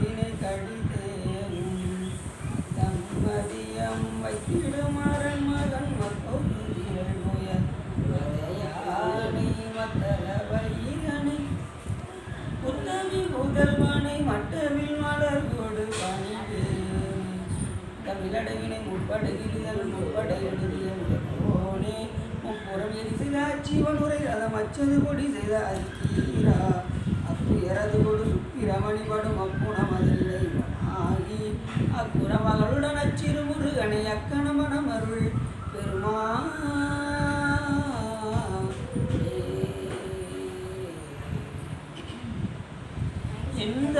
வினை கடிதேனும் தம்மதியம் வைத்திடுமாறன் மகன் மத்தோயானை மத்தரவீரனை புத்தமி முதல்வனை மட்டவில் மலர்கோடு பணிவே தமிழடவினை முற்படையிடுதல் முற்படை எழுதிய முதல்வோனே முப்புறம் எரிசிலாட்சிவன் உரை ரதம் அச்சது கொடி செய்த அக்கீரா அத்துயரது கொடு சுப்பிரமணிபடும் அப்புண மதிலை ஆகி அக்குற மகளுடன் அச்சிறு முருகனை அக்கணமனம் அருள் பெருமா இந்த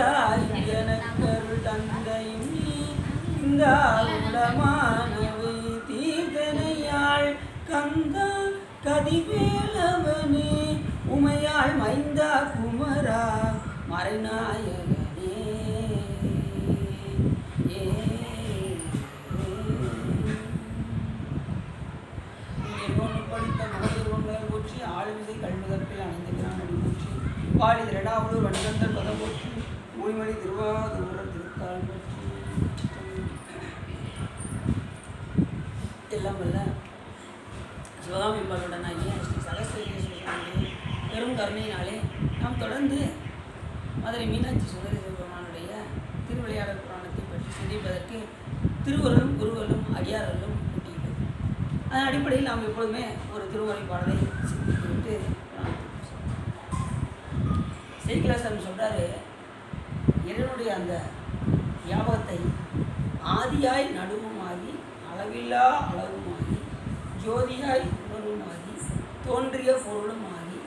எனக்கருள் தந்தையும் இந்த உடமானவை தீர்த்தனையாள் கந்தா கதிவேலவனே உமையாள் மைந்தா குமரா மறைநாயகனே படித்த மனதில் போற்றி ஆளுமிசை கல்முதற்பில் அணைந்திருக்கிறான் அடி போற்றி பாலிது ரெடாவூர் வணிகந்தர் பதம் போற்றி மொழிமொழி திருவாதூரர் திருத்தாள் போற்றி எல்லாம் வல்ல சிவகாமி பாலுடனாகிய ஸ்ரீ சகஸ்வரீஸ்வரனுடைய பெரும் கருணையினாலே நாம் தொடர்ந்து மதுரை மீனாட்சி சுந்தரேஸ்வர பெருமானுடைய திருவிளையாடல் புராணத்தை பற்றி சிந்திப்பதற்கு திருவருளும் குருவலும் அடியார்களும் கூட்டியது. அதன் அடிப்படையில் நாம் எப்பொழுதுமே ஒரு திருமுறை பாடலை சிந்தித்துவிட்டு சேக்கிலாசன் சொல்கிறாரு, இறைவனுடைய அந்த வியாபகத்தை ஆதியாய் நடுவுமாகி அளவில்லா அளவுமாகி ஜோதியாய் உணர்வுமாகி தோன்றிய பொருளுமாகி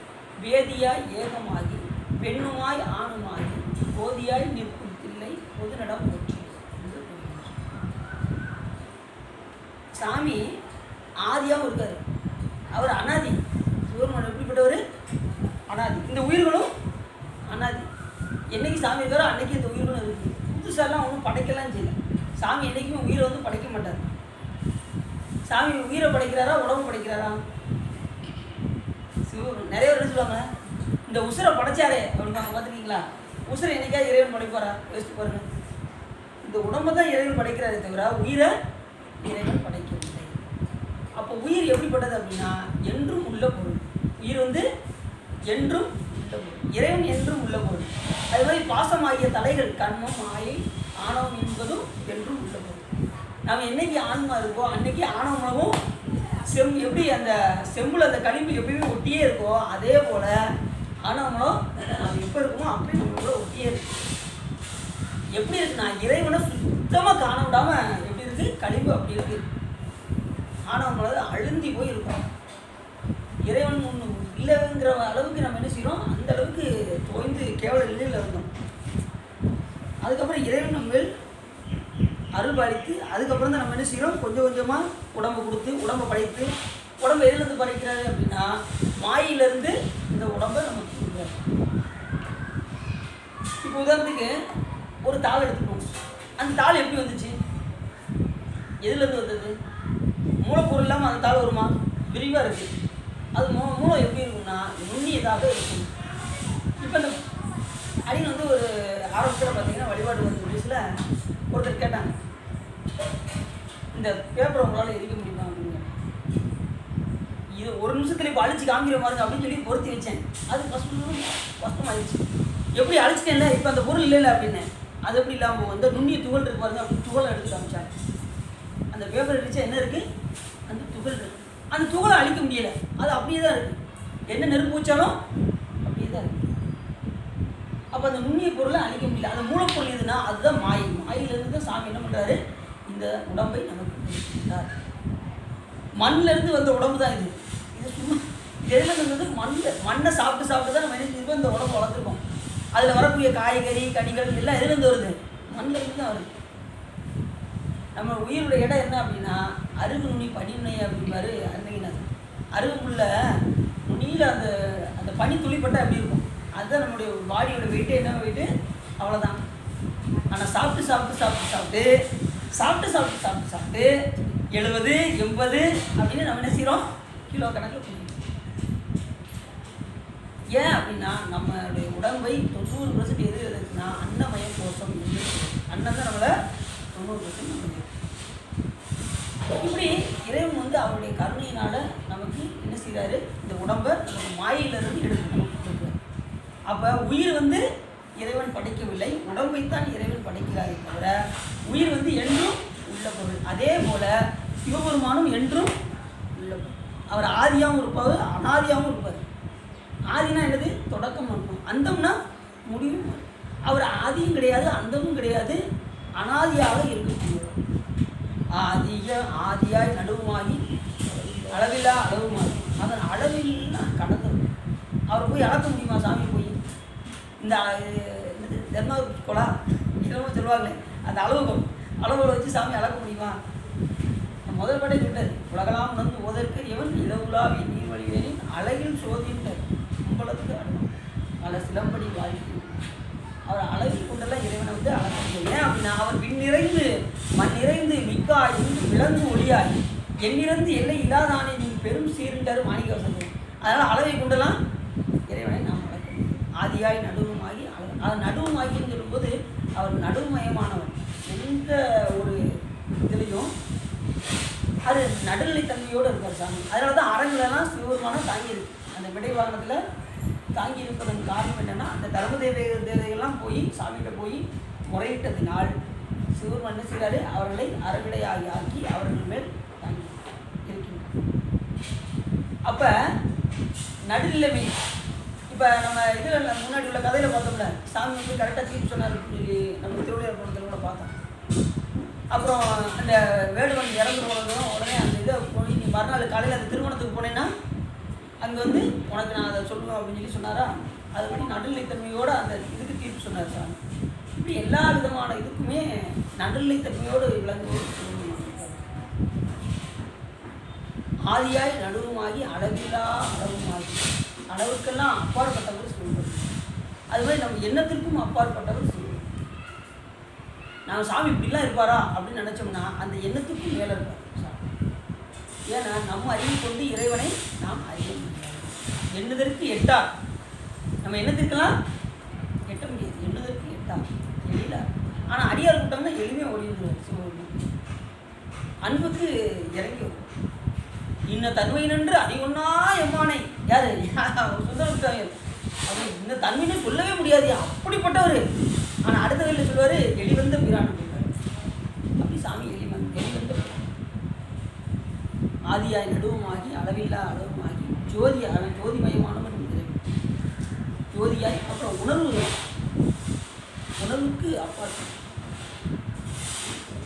வேதியாய் ஏகமாகி பெண்ணுமாய் ஆணுமாகி போதியாய் நிற்கும் தில்லை பொதுநடம் போற்றி என்று கூறுகிறார். சாமி ஆதியாகவும் இருக்கார், அவர் அனாதி. சிவபெருமான் எப்படிப்பட்டவர்? அனாதி. இந்த உயிர்களும் அனாதி. என்னைக்கு சாமி இருக்காரோ அன்னைக்கு இந்த உயிர்களும் இருக்குது. புதுசாலாம் ஒன்றும் படைக்கலாம் செய்யல. சாமி என்றைக்குமே உயிரை வந்து படைக்க மாட்டார். சாமி உயிரை படைக்கிறாரா உடம்பு படைக்கிறாரா? நிறைய பேர் என்ன சொல்லுவாங்க, இந்த உசுரை படைச்சாரே அப்படின்பாங்க. பார்த்துருக்கீங்களா? உசுரை என்னைக்கா இறைவன் படைப்பாரா? யோசிச்சு பாருங்க. இந்த உடம்பை தான் இறைவன் படைக்கிறாரே தவிர உயிரை இறைவன் படைக்கவில்லை. அப்போ உயிர் எப்படிப்பட்டது அப்படின்னா என்றும் உள்ள பொருள். உயிர் வந்து என்றும் உள்ள பொருள், இறைவன் என்றும் உள்ள பொருள். அது மாதிரி பாசமாகிய தலைகள் கண்மம் மாயை ஆணவம் என்பதும் என்றும் உள்ள பொருள். நம்ம என்னைக்கு ஆன்மா இருக்கோ அன்னைக்கு ஆணவமும் எப்படி அந்த செம்புல அந்த களிம்பு எப்பயுமே ஒட்டியே இருக்கோ அதே போல ஆணவமோ நம்ம எப்போ இருக்குமோ அப்படி நம்மளோட ஒட்டியே இருக்கு. எப்படி இருக்குன்னா இறைவனை சுத்தமாக காண விடாம எப்படி இருக்கு களிம்பு அப்படி இருக்கு. ஆணவமோ அழுந்தி போய் இருக்கும். இறைவன் ஒன்று இல்லைங்கிற அளவுக்கு நம்ம என்ன செய்யறோம், அந்த அளவுக்கு தோய்ந்து கேவல நிலையில் இருந்தோம். அதுக்கப்புறம் இறைவன் நம்ம அருள் பாலித்து அதுக்கப்புறம் தான் நம்ம என்ன செய்கிறோம், கொஞ்சம் கொஞ்சமாக உடம்பு கொடுத்து உடம்பை படைத்து. உடம்பு எதுலேருந்து படைக்கிறாரு அப்படின்னா மாயிலிருந்து இந்த உடம்பை நமக்கு கொடுக்குறாரு. இப்போ உதாரணத்துக்கு ஒரு தாள் எடுத்துக்கணும். அந்த தாள் எப்படி வந்துச்சு, எதுலேருந்து வந்தது? மூலப்பொருள் இல்லாமல் அந்த தாள் வருமா? விரிவாக இருக்குது. அது மூலம் எப்படி இருக்குன்னா நுண்ணியதாக இருக்கும். இப்போ இந்த அடின்னு வந்து ஒரு ஆரம்பத்தில் பார்த்தீங்கன்னா வழிபாடு வந்து நியூஸில் ஒருத்தர் கேட்டாங்க, இந்த பேப்பரை உங்களால் எரிக்க முடியுமா அப்படிங்க. இது ஒரு நிமிஷத்தில் இப்போ அழிச்சு காமிக்கிற மாதிரி அப்படின்னு சொல்லி பொருத்தி வச்சேன். அது கஷ்டமாயிடுச்சு. எப்படி அழிச்சிட்டேன்ல, இப்போ அந்த பொருள் இல்லைல்ல அப்படின்னு. அது எப்படி இல்லாமல் வந்து நுண்ணிய துகள் இருக்கு பாருங்க, அப்படி துகளை எடுத்து காமிச்சாங்க. அந்த பேப்பர் அடித்தா என்ன இருக்குது, அந்த துகள் இருக்குது. அந்த துகளை அழிக்க முடியலை, அது அப்படியே தான் இருக்குது. என்ன நெருப்பு வச்சாலும் அப்படியே தான் இருக்குது. அப்போ அந்த நுண்ணிய பொருளை அழிக்க முடியல. அந்த மூலப்பொருள் எதுனா அதுதான் மாயை. மாயிலிருந்து தான் சாமி என்ன பண்ணுறாரு, இந்த உடம்பை நமக்கு கொடுத்தார். மண்ணிலேருந்து வந்த உடம்பு தான் இது. இது சும்மா எதுலேருந்து வந்து மண்ணை சாப்பிட்டு சாப்பிட்டு தான் நம்ம என்ன இந்த உடம்பு வளர்த்துருக்கோம். அதில் வரக்கூடிய காய்கறி கனிகள் எல்லாம் எதுலேருந்து வருது, மண்ணிலேருந்து தான் வருது. நம்ம உயிருடைய இடம் என்ன அப்படின்னா அருகு நுனி பனிநுனை அப்படிம்பாரு அருணகிரிநாதர். அருகுக்குள்ள நுனியில் அந்த அந்த பனி துளிப்பட்டால் எப்படி இருக்கும், அதுதான் நம்மளுடைய பாடியோட வெயிட்டு. என்ன வெயிட்டு, அவ்வளோதான். ஆனால் சாப்பிட்டு சாப்பிட்டு சாப்பிட்டு சாப்பிட்டு சாப்பிட்டு சாப்பிட்டு சாப்பிட்டு சாப்பிட்டு 70 80 அப்படின்னு நம்ம என்ன செய்கிறோம், கிலோ கணக்கில் குடிக்கிறோம். ஏன் அப்படின்னா நம்மளுடைய உடம்பை 90% எது இருக்குன்னா அன்னமய கோஷம். அன்னம் தான் நம்மளை 90% நம்ம. இப்படி இறைவன் வந்து அவருடைய கருணையினால நமக்கு என்ன செய்கிறாரு, இந்த உடம்பை நமக்கு மாயிலிருந்து எடுக்கிறார். அப்போ உயிர் வந்து இறைவன் படைக்கவில்லை, உடம்பைத்தான் இறைவன் படைக்கிறாரே தவிர உயிர் வந்து என்றும் உள்ள பொருள். அதே போல சிவபெருமானும் என்றும் உள்ள பொருள். அவர் ஆதியாகவும் இருப்பார், அனாதியாகவும் இருப்பார். ஆதினா என்னது, தொடக்கம் இருக்கும். அந்தம்னா முடிவும். அவர் ஆதியும் கிடையாது, அந்தமும் கிடையாது, அனாதியாக இருக்கக்கூடியவர். ஆதியாய் நடுவுமாகி அளவில்லா அளவுமாகி. அதன் அளவில்லா கடந்தவர். அவர் போய் அளக்க முடியுமா சாமி போய்? இந்த தர்ம கொலா என்னமோ சொல்லுவாங்களே, அந்த அளவுகளை வச்சு சாமி அளக்க முடியுமா? முதல் படை சொல்லிட்டார், உலகலாம் வந்து ஓதற்கு இவன் இலவுலாவி நீர்வழிவேனின் அழகில் சோதிட்டார் கும்பலத்துக்கு அடணும் பல சிலம்படி வாழ்க்கை. அவர் அளவில் கொண்டெல்லாம் இறைவனை வந்து அளக்க முடியும். ஏன் அப்படின்னா அவர் விண் நிறைந்து மண் நிறைந்து மிக்காய் இருந்து விளங்கு ஒளியாய் எண்ணிறந்து எல்லை இல்லாதானே நீ பெரும் சீருண்டார் மாணிக்க வசந்தம். அதனால் அளவை கொண்டெல்லாம் இறைவனை நாம் அளக்க முடியும். ஆதியாய் நடுவுமாகி அது நடுவுமாகின்னு சொல்லும்போது அவர் நடுவுமயமானவர். எந்த ஒரு இதுலேயும் அது நடுநிலைத்தன்மையோடு இருப்பார் சாமி. அதனால தான் அரங்குலலாம் சிவபெருமானம் தாங்கியிருக்கு. அந்த விடை வாகனத்தில் தாங்கி இருப்பதன் காரணம் என்னென்னா, அந்த தர்ம தேவதைகள்லாம் போய் சாமிகிட்ட போய் முறையிட்டதினால் சிவபெருமான் என்ன செய்கிறாரு, அவர்களை அறவிடையாகி ஆக்கி அவர்கள் மேல் தாங்கி இருக்கின்றார். அப்போ நடுநிலைமை. இப்போ நம்ம இதில் முன்னாடி உள்ள கதையில் பார்த்தோம்ல, சாமி வந்து கரெக்டாக தீர்ப்பு சொன்னார் சொல்லி நம்ம திருவிழா போனதில் கூட பார்த்தோம். அப்புறம் அந்த வேடுவன் இறந்து போனதும் உடனே அந்த இதை போய் நீ மறுநாள் காலையில் அந்த திருமணத்துக்கு போனேன்னா அங்கே வந்து உனக்கு நான் அதை சொல்லுவேன் அப்படின்னு சொல்லி சொன்னாரா. அதுபடி நடுநிலைத்தன்மையோடு அந்த இதுக்கு தீர்ப்பு சொன்னார் சாமி. இப்படி எல்லா விதமான இதுக்குமே நடுநிலைத்தன்மையோடு விளங்குவது ஆதியாய் நடுவுமாகி அளவில்லா அளவுமாகி. அளவுக்கெல்லாம் அப்பாற்பட்டவர் சொல்வது. அதுமாதிரி நம்ம எண்ணத்திற்கும் அப்பாற்பட்டவர் சொல்வது. நான் சாமி இப்படிலாம் இருப்பாரா அப்படின்னு நினச்சோம்னா அந்த எண்ணத்துக்கும் மேலே இருப்பார் சாமி. ஏன்னா நம்ம அறிவு கொண்டு இறைவனை நாம் அறிய முடியாது. எண்ணுதற்கு எட்டார். நம்ம எண்ணத்திற்கெல்லாம் எட்ட முடியாது. எண்ணுதற்கு எட்டார் எளில. ஆனால் அடியார் கூட்டம்னா எளிமையாக ஒழிந்துருவார் சிவபெருமான். அன்புக்கு இறங்கி வரும். இன்ன தன்மை நின்று அறிவொன்னா எம்மானை. யாரு சுந்தரம் அப்படி இந்த தன்மைன்னு சொல்லவே முடியாது, அப்படிப்பட்டவர். ஆனால் அடுத்த வழியில் சொல்லுவார், எளிவந்த பிரான். அப்படி சாமி எளிவந்த ஆதியாய் நடுவுமாகி அளவில்லா அளவுமாகி ஜோதி. அவன் ஜோதிமயமானவன் ஜோதியாய். அப்புறம் உணர்வுக்கு அப்பாற்பட்டு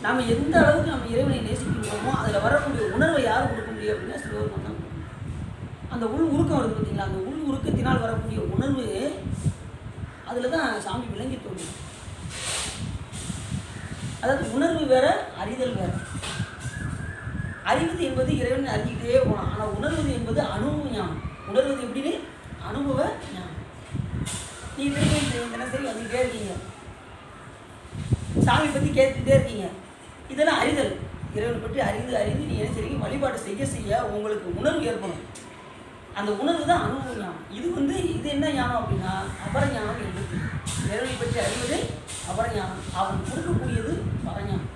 நாம் எந்த அளவுக்கு நம்ம இறைவனை நேசிக்கின்றோமோ அதில் வரக்கூடிய உணர்வை யார் கொடுக்க முடியும் அப்படின்னா சிவபெருமான் தான். அந்த உள் உருக்கம் வருது பார்த்தீங்களா, அந்த உள் உருக்கத்தினால் வரக்கூடிய உணர்வு அதில் தான் சாமி விளங்கி தோன்றும். அதாவது உணர்வு வேற, அறிதல் வேற. அறிவது என்பது இறைவன் அறிஞ்சிக்கிட்டே போகலாம். ஆனால் உணர்வது என்பது அனுபவ ஞானம். உணர்வது எப்படின்னு அனுபவ ஞானம். நீ தினசரி வந்துக்கிட்டே இருக்கீங்க, சாமி பற்றி கேட்டுக்கிட்டே இருக்கீங்க, இதெல்லாம் அறிதல். இறைவனை பற்றி அறிந்து நீ என்ன செய்றீங்க, வழிபாடு செய்ய உங்களுக்கு உணர்வு ஏற்படும். அந்த உணர்வு தான் அனுபவ ஞானம். இது என்ன ஞானம் அப்படின்னா அபரஞானம் என்று. இறைவனை பற்றி அறிவது அபரஞானம். அவன் கொடுக்கக்கூடியது பரஞானம்.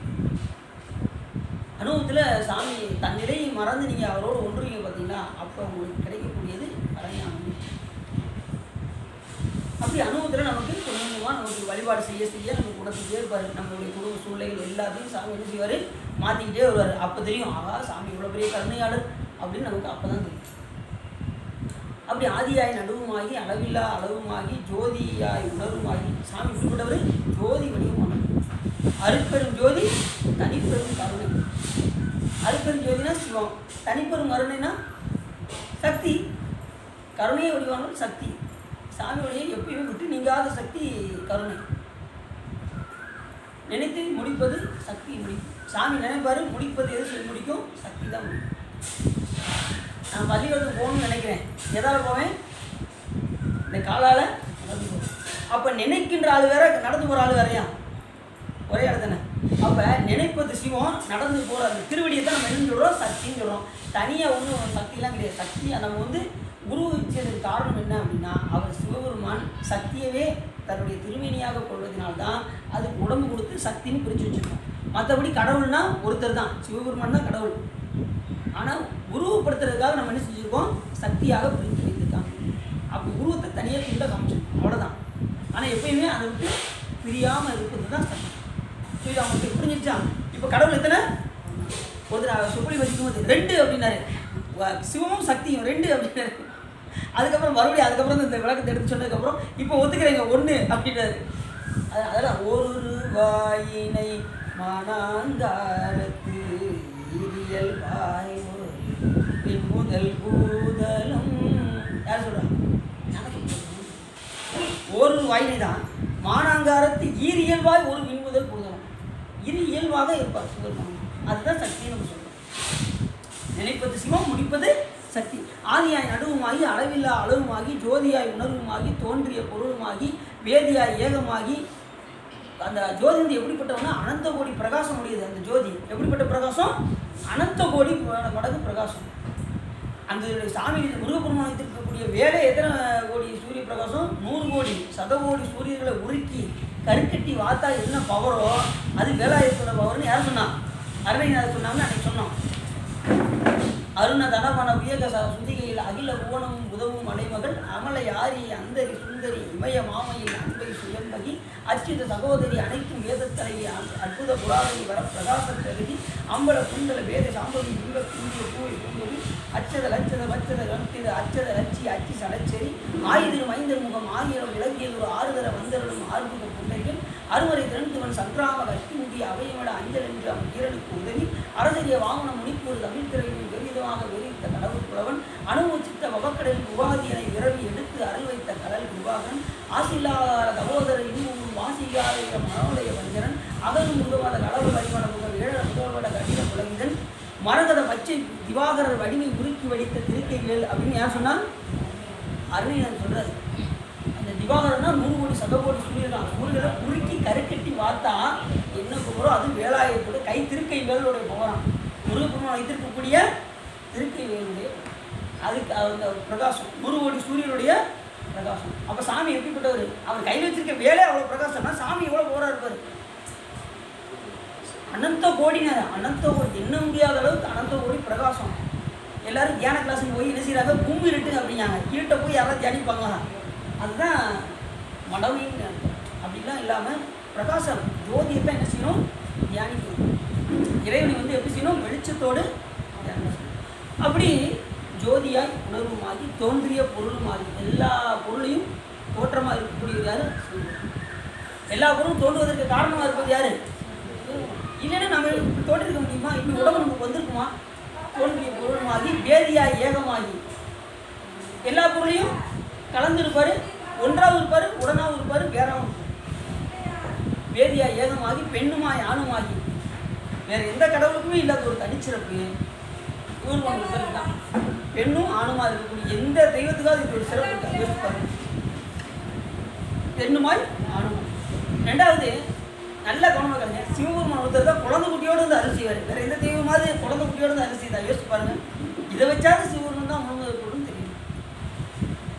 அனுபவத்தில் சாமி தன் நிலையை மறந்து நீங்கள் அவரோடு ஒன்றுவீங்க பார்த்தீங்கன்னா, அப்போ உங்களுக்கு கிடைக்கக்கூடியது பரஞானம். அப்படி அனுபவத்தில் நமக்கு கொஞ்சமாக நமக்கு வழிபாடு செய்ய நமக்கு உணர்த்திட்டே இருப்பார். நம்மளுடைய குடும்ப சூழ்நிலைகள் எல்லாத்தையும் சாமி என்ன செய்வார், மாற்றிக்கிட்டே வருவார். அப்போ தெரியும், ஆகா சாமி இவ்வளோ பெரிய கருணையாளர் அப்படின்னு நமக்கு அப்போ தான் தெரியும். அப்படி ஆதியாய் நடுவுமாகி அளவில்லா அளவுமாகி ஜோதியாய் உணர்வுமாகி சாமி இப்படிப்பட்டவர் ஜோதி வடிவமானவர். அருட்பெரும் ஜோதி தனிப்பெரும் கருணை. அருட்பெரும் ஜோதினா சிவம், தனிப்பெரும் கருணைனா சக்தி. கருணையை வடிவானவர் சக்தி. சாமியுடைய எப்பயுமே விட்டு நீங்காத சக்தி கருணை. நினைத்து முடிப்பது சக்தி முடிக்கும். சாமி நினைப்பாரு, முடிப்பது எது சொல்லி முடிக்கும், சக்தி தான் முடிக்கும். நான் பள்ளிக்கூடத்துக்கு போகணும்னு நினைக்கிறேன், எதாவது போவேன், இந்த காலால் நடந்து போவேன். அப்போ நினைக்கின்ற ஆள் வேற, நடந்து போகிற ஆள் வேறையா, ஒரே இடத்துல அப்போ நினைப்பது சிவம், நடந்து போகிற அந்த திருவடியை தான் நம்ம என்ன சொல்கிறோம், சக்தின்னு சொல்கிறோம். தனியாக ஒன்றும் சக்தியெல்லாம் கிடையாது. சக்தி நம்ம வந்து உருவச்சதுக்கு காரணம் என்ன அப்படின்னா, அவர் சிவபெருமான் சக்தியவே தன்னுடைய திருமேனியாக கொள்வதனால்தான் அதுக்கு உடம்பு கொடுத்து சக்தின்னு பிரித்து வச்சுருக்கோம். மற்றபடி கடவுள்னா ஒருத்தர் தான், சிவபெருமான் தான் கடவுள். ஆனால் உருவப்படுத்துறதுக்காக நம்ம என்ன செஞ்சுருக்கோம், சக்தியாக பிரித்து வைத்திருக்காங்க. அப்போ உருவத்தை தனியாக துண்டை காமிச்சிருக்கோம், அவ்வளோதான். ஆனால் எப்பயுமே அதை விட்டு பிரியாமல் இருப்பது தான் சக்தி. புரியுது அவங்களுக்கு? புரிஞ்சிருச்சா? இப்போ கடவுள் எத்தனை? ஒருத்தர் சொப்பொழி வச்சுக்கும் போது 2 அப்படின்னாரு, சிவமும் சக்தியும் 2 அப்படின்னாரு. அதுக்கப்புறம் மறுபடியும் அதுக்கப்புறம் இந்த விளக்கத்தை எடுத்து சொன்னதுக்கப்புறம் இப்போ ஒத்துக்கிறீங்க 1 அப்படின்னாரு. அதெல்லாம் ஒரு வாயினை மனாந்தாரத்து இரியல் வாய் முதல் பூதலும் யார் சொல்கிறாங்க? ஒரு வாயினை தான் மானாங்காரத்து ஈரியல்வாய் ஒரு விண்முதல் பூதலம். இரு இயல்பாக இருப்பார் சிவபெருமான். அதுதான் சக்தின்னு நம்ம சொல்கிறோம். நினைப்பது சிவம், முடிப்பது சக்தி. ஆதியாய் நடுவுமாகி அளவில்லா அளவுமாகி ஜோதியாய் உணர்வுமாகி தோன்றிய பொருளுமாகி வேதியாய் ஏகமாகி. அந்த ஜோதி வந்து எப்படிப்பட்டவனா, அனந்த கோடி பிரகாசம் உடையது. அந்த ஜோதி எப்படிப்பட்ட பிரகாசம்? அனந்த கோடி மடங்கு பிரகாசம். அந்த சாமி முருகப்பெருமானத்தில் இருக்கக்கூடிய வேலை எத்தனை கோடி சூரிய பிரகாசம்? 100 கோடி. 100 கோடி சூரியர்களை உருக்கி கருக்கட்டி வாத்தா என்ன பவரோ அது வேலாயுதத்தோட பவர்னு யார் சொன்னா? அருணைநாதர் சொன்னாங்கன்னு அன்னைக்கு சொன்னோம். அருண தனவன வியக சுதிகையில் அகில புவனமும் உதவும் அடைமகள் அமலை ஆரி அந்தரி சுந்தரி இமய மாமையில் அன்பை சுயம்பகி அச்சுத சகோதரி அனைத்தும் வேதத்தலைவி அற்புத புராதனி வர பிரகாச தகுதி அம்பல குண்டல வேத சாம்பவி இன்ப குந்திய பூவை பூங்கொடி அச்சத லட்சத வச்சத கணத்தித அச்சத லட்சி அச்சி சலச்சேரி ஆயுதரும் ஐந்தர் முகம் ஆயிரம் விளங்கியது ஒரு 6 தர வந்தரனும் 6 முக புண்டைகள் அறுவரை திறந்துவன் சங்கிராம கட்டி முதிய அவையவிட அஞ்சல் என்று அவன் வீரனுக்கு உதவி அரசரிய வாமன முனிப்பொரு தமிழ்திரையில் வெறிதமாக வெறித்த கடவுள் புலவன் அனுபவித்த வபக்கடலில் உபாதியனை விரவி எடுத்து அருள் வைத்த கடல் விவாகன் ஆசில்லாத சகோதர இன்னும் வாசிகார மனோடைய வஞ்சரன் அகலும் முழுவாத கடவுள் வழிவன முதல் 7 முதல்வட கடித புலவிதன் மரகத பச்சை திவாகரர் வடிமை உருக்கி வடித்த திருக்கைகள் அப்படின்னு யார் சொன்னால்? அருணையன் சொல்றாரு. அந்த திவாகரன்னா 100 கோடி 100 கோடி சூரியன் சூரியனை உருக்கி கருக்கட்டி வார்த்தா என்ன போகிறோம் அது வேலாயுதத்தோட கை திருக்கை வேலுடைய போகிறான். முருகப்பெருமான் வைத்திருக்கக்கூடிய திருக்கை வேலுடைய அதுக்கு அந்த பிரகாசம் 100 கோடி சூரியனுடைய பிரகாசம். அப்போ சாமி எப்படிப்பட்டவர்? அவர் கையில் வச்சிருக்க வேலை அவ்வளோ பிரகாசம்னா சாமி எவ்வளோ போகிறா இருப்பார்? அனந்த கோடினார். அனந்த கோடி எண்ண முடியாத அளவுக்கு அனந்த கோடி பிரகாசம். எல்லாரும் தியான கிளாஸுக்கு போய் என்ன செய்கிறாங்க? கும்பு இருட்டு அப்படிங்காங்க. இருட்டை போய் யாராவது தியானிப்பாங்களா? அதுதான் மடவின்னு அப்படிலாம் இல்லாமல் பிரகாசம் ஜோதியத்தை என்ன செய்யணும்? தியானிக்கணும். இறைவனை வந்து எப்படி செய்யணும்? வெளிச்சத்தோடு தியானம். அப்படி ஜோதியாய் உணர்வுமாகி தோன்றிய பொருளுமாகி எல்லா பொருளையும் தோற்றமாக இருக்கக்கூடியது யார்? எல்லா பொருளும் தோன்றுவதற்கு காரணமாக இருப்பது யார்? இல்லைன்னா நம்ம தோன்றிருக்க முடியுமா? இப்படி உடம்பு நமக்கு வந்திருக்குமா? தோன்றிய பொருளுமாகி வேதியாய் ஏகமாகி எல்லா பொருளையும் கலந்துருப்பார். ஒன்றாவும் இருப்பார், உடனாகவும் இருப்பார், வேறாகவும் இருப்பார். வேதியாய் ஏகமாகி பெண்ணுமாய் ஆணுமாகி வேறு எந்த கடவுளுக்குமே இல்லாத ஒரு தனிச்சிறப்பு ஊர்வலம் தான். பெண்ணும் ஆணுமா இருக்கக்கூடிய எந்த தெய்வத்துக்காவது இது ஒரு சிறப்பு யோசிப்பாரு. பெண்ணுமாய் ஆணுமாய். 2வது நல்ல கவனமாக இருங்க. சிவபெருமான் ஒருத்தர் தான் குழந்தை குட்டியோடு வந்து அரிசி செய்வார். வேறு எந்த தெய்வமாவது குழந்தை குட்டியோடு வந்து அரிசி தான் யோசிச்சு பாருங்க. இதை வச்சாவது சிவபெருமான் தான் முழுவதும் இருக்கணும்னு தெரியும்.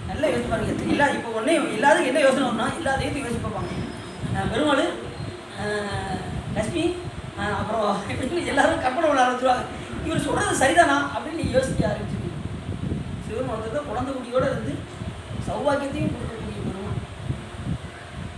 நல்லா யோசிச்சு பாருங்க. இல்லை இப்போ ஒன்றே எல்லாரும் என்ன யோசனை வரும்னா எல்லா தெய்வத்தையும் யோசிச்சு பார்ப்பாங்க. பெருமாள், லட்சுமி, அப்புறம் எல்லாரும் கற்பனை பண்ண ஆரம்பிச்சுருவாங்க. இவர் சொல்கிறது சரிதானா அப்படின்னு நீங்கள் யோசிக்க ஆரம்பிச்சுருக்கீங்க. சிவபெருமான் தான் குழந்தை குட்டியோடு இருந்து சௌபாகியத்தையும் கொடுக்கக்கூடிய பெருமான்.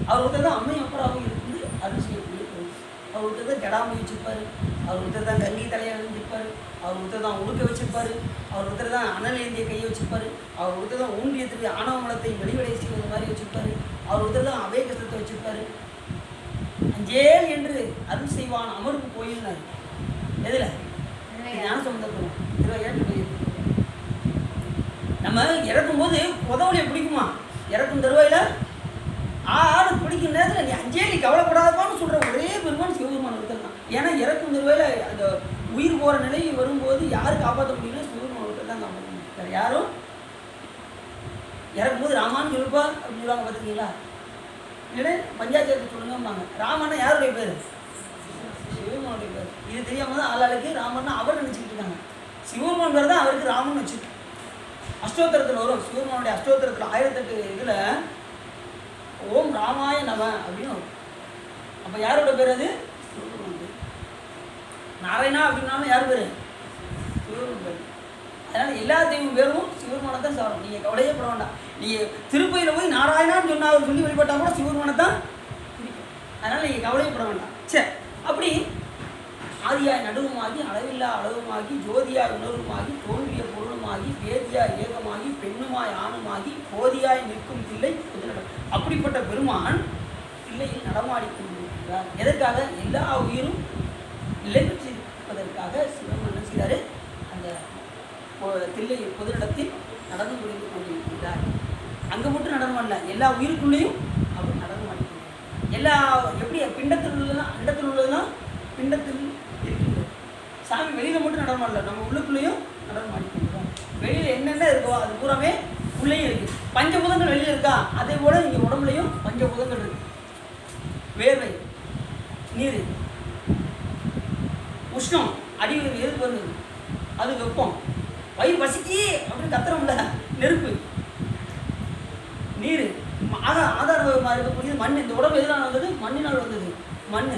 அவர் ஒருத்தர் தான் அம்மையும் அப்புறாவும் இருந்து அருள் செய்யக்கூடிய பெருமான். அவர் ஒருத்தர் தான் கெடாமல் வச்சுருப்பார். அவர் ஒருத்தர் தான் கங்கை தலையை வச்சுருப்பார். அவர் ஒருத்தர் தான் உடுக்க வச்சுருப்பார். அவர் ஒருத்தர் தான் அனல் ஏந்திய கையை வச்சுருப்பார். அவர் ஒருத்தர் தான் ஊன்றியத்துக்கு ஆணவ மலத்தை வெளிவடை செய்வது மாதிரி வச்சுருப்பார். அவர் ஒருத்தர் தான் அபய கஷ்டத்தை வச்சுருப்பார். அஞ்சேல் என்று அருள் செய்வான் அமர்வு கோயில்னார். எதில்? ஞான சம்பந்தப்படும் 27 கோயில். நம்ம இறக்கும்போது உதவலையை பிடிக்குமா? இறக்கும் தருவாயில் ஆடு பிடிக்கும் நேரத்தில் நீ அஞ்சேலி கவலைப்படாதப்பான்னு சொல்கிற ஒரே பெருமான் சிவபெருமான் ஒருத்தர் தான். ஏன்னா இறக்கும் தருவாயில் அந்த உயிர் போகிற நிலை வரும்போது யார் காப்பாற்ற முடியும்னா சிவபெருமான் ஒருத்தர் தான் காப்பாற்ற முடியும். வேறு யாரும் இறக்கும்போது ராமான்னு சொல்லுப்பா அப்படின்னு சொல்லுவாங்க. பார்த்துருக்கீங்களா? இல்லைன்னா பஞ்சாயத்து சொல்லுங்கம்பாங்க. ராமன்னா யாருடைய பேர்? இது தெரியாமல் தான் ஆளாளுக்கு ராமர்னா அவர் நினச்சிக்கிட்டு இருக்காங்க. சிவபெருமான் பேர் தான் அவருக்கு ராமன் வச்சுருக்கு. அஷ்டோத்திரத்தில் வரும், சிவபெருமானுடைய அஷ்டோத்திரத்தில் 1008 இதில் ஓம் ராமாய நம அப்படின்னு வரும். அப்போ யாரோட பேர் அது? சிவபெருமான் பேர். நாராயணா அப்படின்னாலும் யார் பேர்? சிவபெருமான் பேர். அதனால் எல்லா தெய்வம் பேரும் சிவபெருமானை தான் சாப்பிடும். நீங்கள் கவலையே பட வேண்டாம். நீங்கள் திருப்பதியில் போய் நாராயணான்னு சொன்னால் அவர் சொல்லி வழிபட்டால் கூட சிவபெருமானை தான் பிடிக்கும். அதனால் நீங்கள் கவலையே பட வேண்டாம். சரி, அப்படி ஆதியாய் நடுவுமாகி அளவில்லா அளவுமாகி ஜோதியாய் உணர்வுமாகி தோன்றிய பொருளுமாகி வேதியாய் ஏகமாகி பெண்ணுமாய் ஆணுமாகி போதியாய் நிற்கும் தில்லை புதுநடம். அப்படிப்பட்ட பெருமான் தில்லையில் நடமாடி கொண்டிருக்கிறார். எதற்காக? எல்லா உயிரும் நிலை பெற்றிருப்பதற்காக சிவன் என்ன செய்கிறாரு? அந்த தில்லை பொதுநடத்தில் நடந்து புரிந்து கொண்டிருக்கிறார். அங்கே மட்டும் நடனம் அல்ல, எல்லா உயிருக்குள்ளேயும் அவர் நடனம் ஆடிக்கிறார். எல்லா எப்படி பிண்டத்தில் உள்ளதெல்லாம் அண்டத்தில் உள்ளதெல்லாம் பிண்டத்தில் இருக்கின்றது. சாமி வெளியில் மட்டும் நடனம் ஆடல, நம்ம உள்ளுக்குள்ளேயும் நடனம் ஆடிக்கிறோம். வெளியில் என்னென்ன இருக்கோ அது பூராமே உள்ளேயும் இருக்குது. பஞ்சபூதங்கள் வெளியில் இருக்கா, அதே போல் இங்கே உடம்புலையும் பஞ்சபூதங்கள் இருக்குது. வேர்வை, நீர், உஷ்ணம், அடி எதிர்ப்பு வருது, அது வெப்பம், வயிறு பசிக்கி அப்படின்னு கத்துறோம்ல, நெருப்பு, நீர், ஆதாரமாக இருக்கக்கூடியது மண். இந்த உடம்பு எதனால் வந்தது? மண்ணினால் வந்தது. மண்,